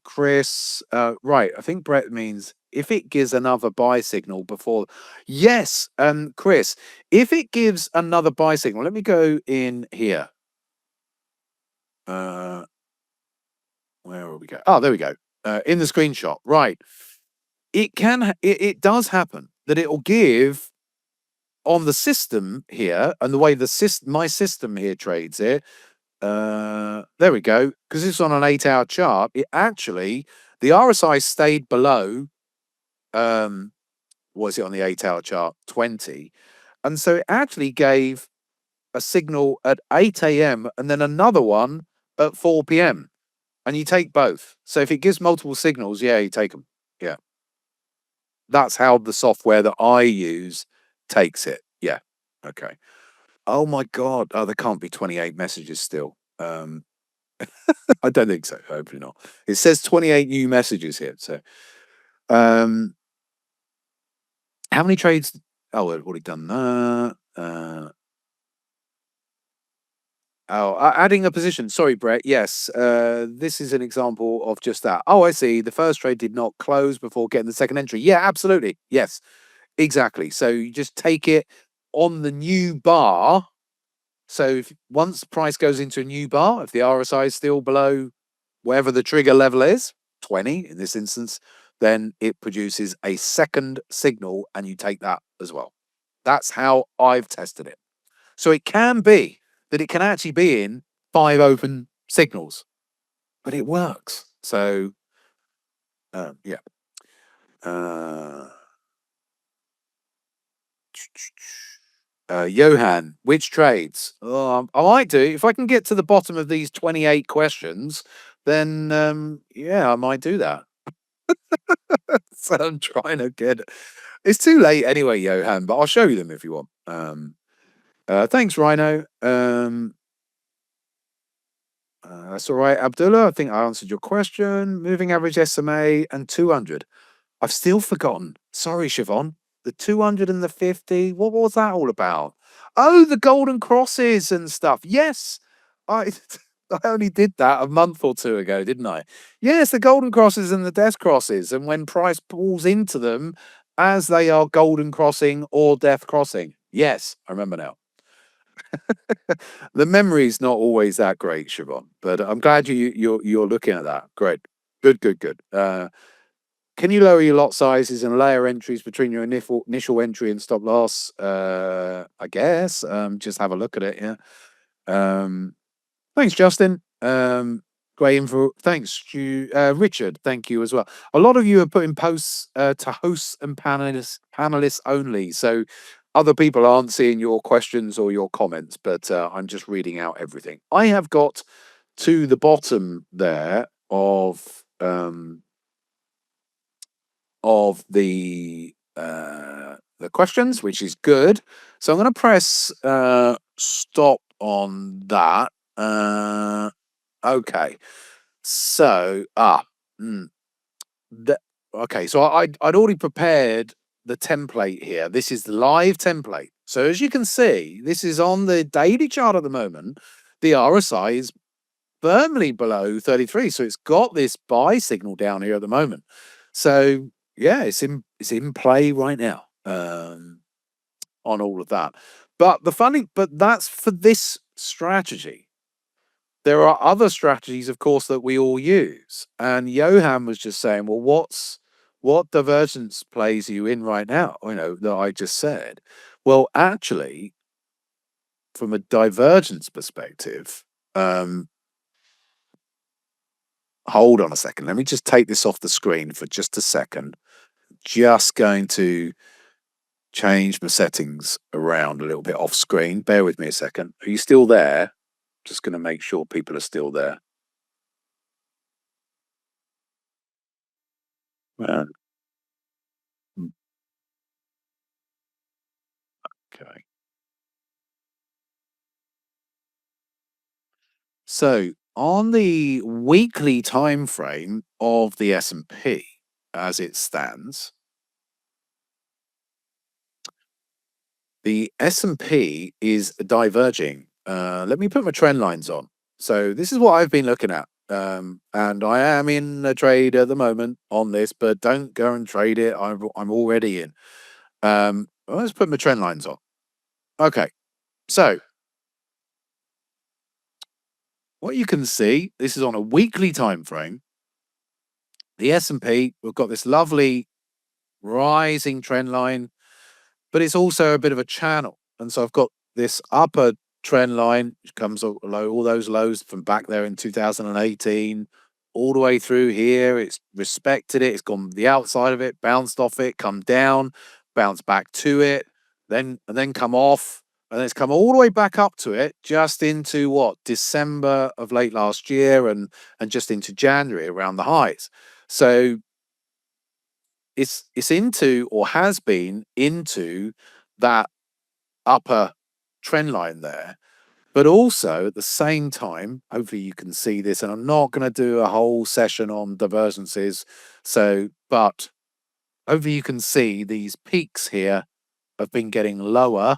Chris. Right. I think Brett means if it gives another buy signal before. Yes, Chris, if it gives another buy signal, let me go in here. Uh, where will we go? Oh, there we go. In the screenshot. Right. It does happen that it will give on the system here and the way my system here trades it. There we go. Because it's on an 8-hour chart. It actually the RSI stayed below. Was it on the 8-hour chart? 20, and so it actually gave a signal at 8 a.m. and then another one at 4 p.m. And you take both. So if it gives multiple signals, yeah, you take them. Yeah, that's how the software that I use takes it. Yeah. Okay. Oh my God. Oh, there can't be 28 messages still. I don't think so. Hopefully not. It says 28 new messages here. So, um, how many trades? Oh, I've already done that. Adding a position. Sorry, Brett. Yes, this is an example of just that. Oh, I see. The first trade did not close before getting the second entry. Yeah, absolutely. Yes, exactly. So you just take it on the new bar. So if once price goes into a new bar, if the RSI is still below wherever the trigger level is, 20 in this instance, then it produces a second signal and you take that as well. That's how I've tested it. So it can be that it can actually be in 5 open signals, but it works. So, yeah. Uh, Johan, which trades? Oh, I might do. If I can get to the bottom of these 28 questions, then yeah, I might do that. So I'm trying to get. It's too late anyway, Johan, but I'll show you them if you want. Thanks, Rhino. That's all right, Abdullah. I think I answered your question. Moving average SMA and 200. I've still forgotten. Sorry, Siobhan. The 200 and the 50. What was that all about? Oh, the golden crosses and stuff. Yes. I I only did that a month or two ago, didn't I? Yes, the golden crosses and the death crosses. And when price pulls into them as they are golden crossing or death crossing. Yes, I remember now. The memory's not always that great, Siobhan, but I'm glad you're looking at that. Great. Good. Can you lower your lot sizes and layer entries between your initial entry and stop loss? I guess. Just have a look at it. Yeah. Um, Thanks, Justin. Great info. Thanks, Stu. Richard. Thank you as well. A lot of you are putting posts to hosts and panelists only, so other people aren't seeing your questions or your comments. But I'm just reading out everything. I have got to the bottom there of the questions, which is good. So I'm going to press stop on that. Okay. So mm, okay. So I'd already prepared the template here. This is the live template. So as you can see, this is on the daily chart at the moment. The RSI is firmly below 33. So it's got this buy signal down here at the moment. So yeah, it's in play right now on all of that. But that's for this strategy. There are other strategies, of course, that we all use. And Johan was just saying, well, what divergence plays are you in right now? That I just said. Well, actually, from a divergence perspective, hold on a second. Let me just take this off the screen for just a second. Just going to change my settings around a little bit off screen. Bear with me a second. Are you still there? Just going to make sure people are still there. Uh, okay. So on the weekly time frame of the S&P as it stands, the S&P is diverging. Let me put my trend lines on. So this is what I've been looking at. And I am in a trade at the moment on this, but don't go and trade it. I'm already in. Let's put my trend lines on. Okay. So what you can see, this is on a weekly time frame. The S&P, we've got this lovely rising trend line, but it's also a bit of a channel. And so I've got this upper trend line, which comes all those lows from back there in 2018, all the way through here. It's respected it. It's gone the outside of it, bounced off it, come down, bounced back to it, then come off, and it's come all the way back up to it, just into what, December of late last year, and just into January around the highs. So it's into, or has been into, that upper trend line there. But also at the same time, hopefully you can see this, and I'm not going to do a whole session on divergences. But hopefully you can see these peaks here have been getting lower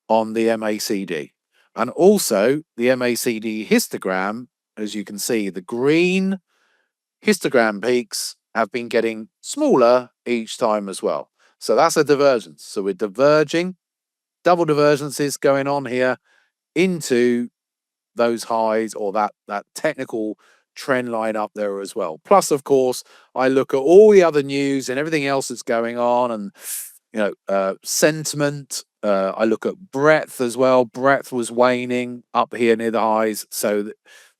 on the MACD. And also the MACD histogram, as you can see, the green histogram peaks have been getting smaller each time as well. So that's a divergence. So we're diverging, double divergences going on here into those highs, or that technical trend line up there as well. Plus, of course, I look at all the other news and everything else that's going on, and sentiment. I look at breadth as well. Breadth was waning up here near the highs.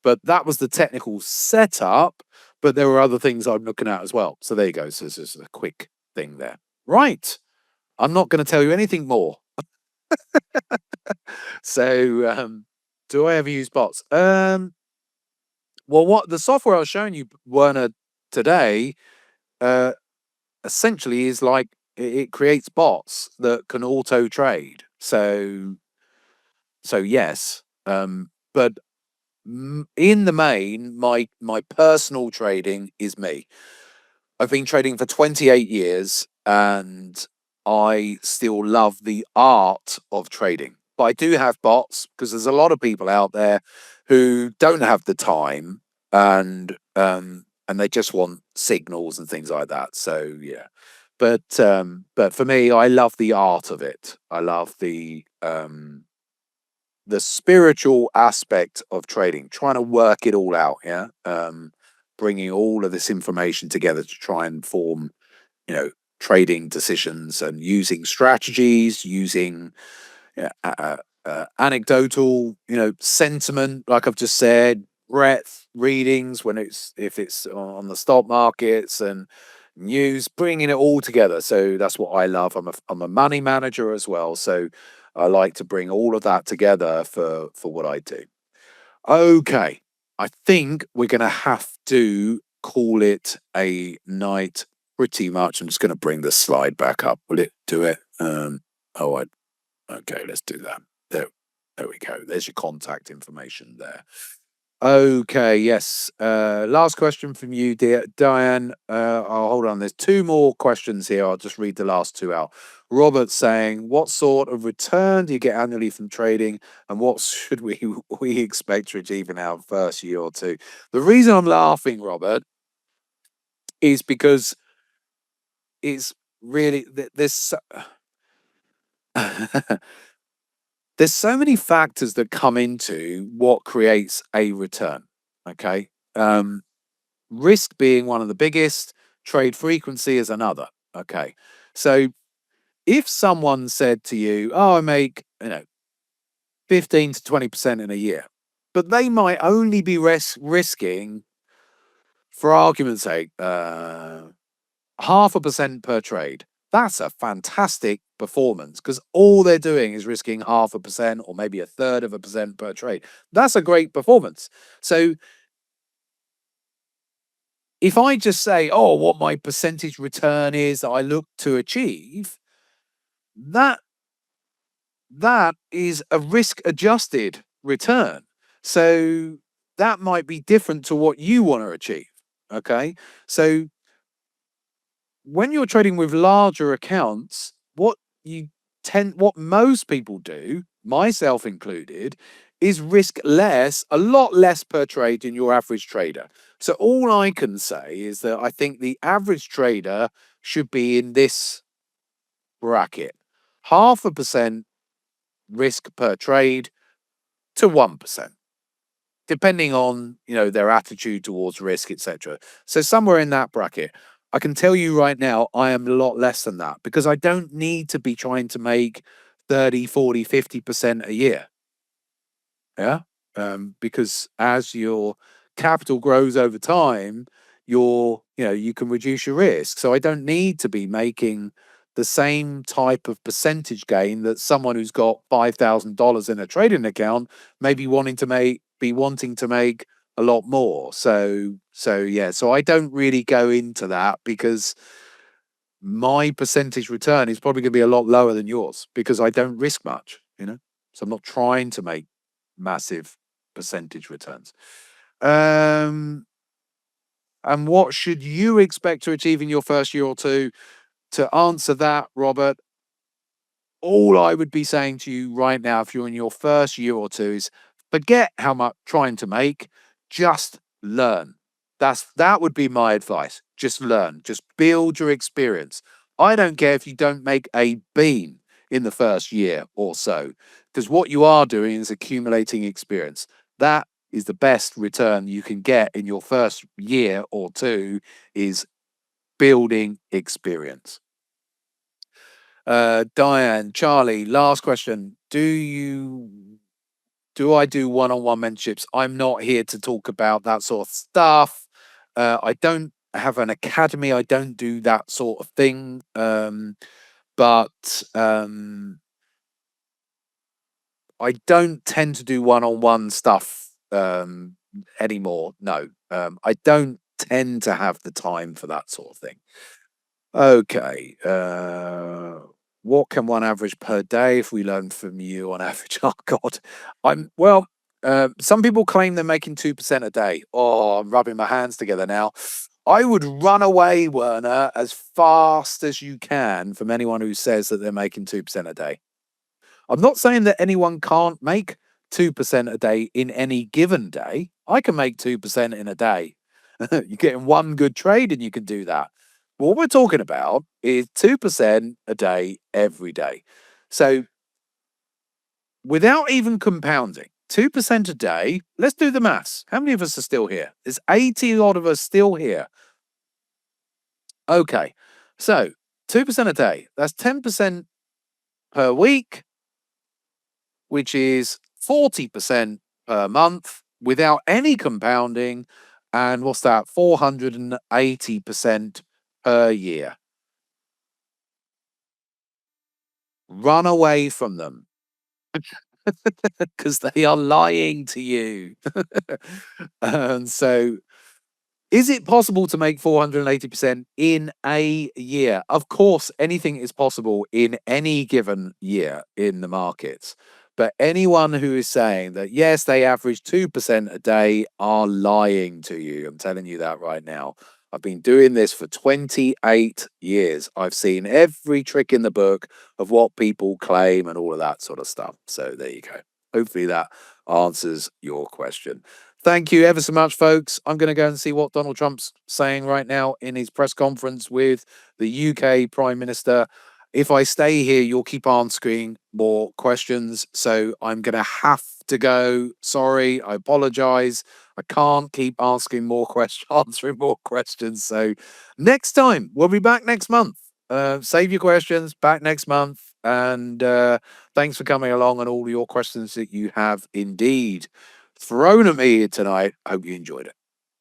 But that was the technical setup. But there were other things I'm looking at as well. So there you go. So this is a quick thing there. Right. I'm not going to tell you anything more. So, do I ever use bots? Well, what the software I was showing you, Werner, today, uh, essentially is like it creates bots that can auto trade. So yes, but in the main, my personal trading is me. I've been trading for 28 years and I still love the art of trading. But I do have bots because there's a lot of people out there who don't have the time and they just want signals and things like that. So yeah. But for me, I love the art of it. I love the spiritual aspect of trading, trying to work it all out. Yeah. Bringing all of this information together to try and form, you know, trading decisions and using strategies, using anecdotal, sentiment, like I've just said, breadth readings when it's if it's on the stock markets and news, bringing it all together. So that's what I love. I'm a money manager as well, so I like to bring all of that together for what I do. Okay, I think we're going to have to call it a night pretty much. I'm just going to bring the slide back up. Will it do it? Oh, okay, let's do that. There we go. There's your contact information there. Okay, yes. Last question from you, dear Diane. Oh, hold on. There's two more questions here. I'll just read the last two out. Robert saying, "What sort of return do you get annually from trading, and what should we expect to achieve in our first year or two?" The reason I'm laughing, Robert, is because it's really there's there's so many factors that come into what creates a return. Okay. Risk being one of the biggest, trade frequency is another. Okay. So if someone said to you, "Oh, I make, 15 to 20% in a year," but they might only be risking, for argument's sake, 0.5% per trade. That's a fantastic performance because all they're doing is risking 0.5% or maybe 1/3 of a percent per trade. That's a great performance. So if I just say, "Oh, what my percentage return is that I look to achieve," that that is a risk adjusted return. So that might be different to what you want to achieve. Okay. So when you're trading with larger accounts, what most people do, myself included, is risk less, a lot less per trade than your average trader. So all I can say is that I think the average trader should be in this bracket. 0.5% risk per trade to 1%, depending on, their attitude towards risk, etc. So somewhere in that bracket. I can tell you right now, I am a lot less than that because I don't need to be trying to make 30, 40, 50% a year. Yeah. Because as your capital grows over time, you can reduce your risk. So I don't need to be making the same type of percentage gain that someone who's got $5,000 in a trading account may be wanting to make a lot more. So yeah, so I don't really go into that because my percentage return is probably going to be a lot lower than yours because I don't risk much. So I'm not trying to make massive percentage returns. Um, and what should you expect to achieve in your first year or two? To answer that, Robert, all I would be saying to you right now, if you're in your first year or two, is forget how much trying to make, just learn. That would be my advice. Just learn, just build your experience. I don't care if you don't make a bean in the first year or so, because what you are doing is accumulating experience. That is the best return you can get in your first year or two is building experience. Diane, Charlie, last question. Do I do one-on-one mentorships? I'm not here to talk about that sort of stuff. I don't have an academy. I don't do that sort of thing. but I don't tend to do one-on-one stuff anymore. No, I don't tend to have the time for that sort of thing. Okay. What can one average per day if we learn from you on average? Oh God, I'm well. Some people claim they're making 2% a day. Oh, I'm rubbing my hands together now. I would run away, Werner, as fast as you can from anyone who says that they're making 2% a day. I'm not saying that anyone can't make 2% a day in any given day. I can make 2% in a day. You're getting one good trade and you can do that. What we're talking about is 2% a day every day. So without even compounding, 2% a day, let's do the maths. How many of us are still here? There's 80 odd of us still here. Okay. So 2% a day, that's 10% per week, which is 40% per month without any compounding. And what's that? 480% per year. Run away from them because they are lying to you. And so is it possible to make 480% in a year? Of course, anything is possible in any given year in the markets. But anyone who is saying that, yes, they average 2% a day are lying to you. I'm telling you that right now. I've been doing this for 28 years. I've seen every trick in the book of what people claim and all of that sort of stuff. So there you go. Hopefully that answers your question. Thank you ever so much, folks. I'm going to go and see what Donald Trump's saying right now in his press conference with the UK Prime Minister. If I stay here, you'll keep answering more questions. So I'm going to have to go. Sorry, I apologize. I can't keep asking more questions, answering more questions. So next time, we'll be back next month. Save your questions, back next month. And thanks for coming along and all your questions that you have indeed thrown at me tonight. Hope you enjoyed it.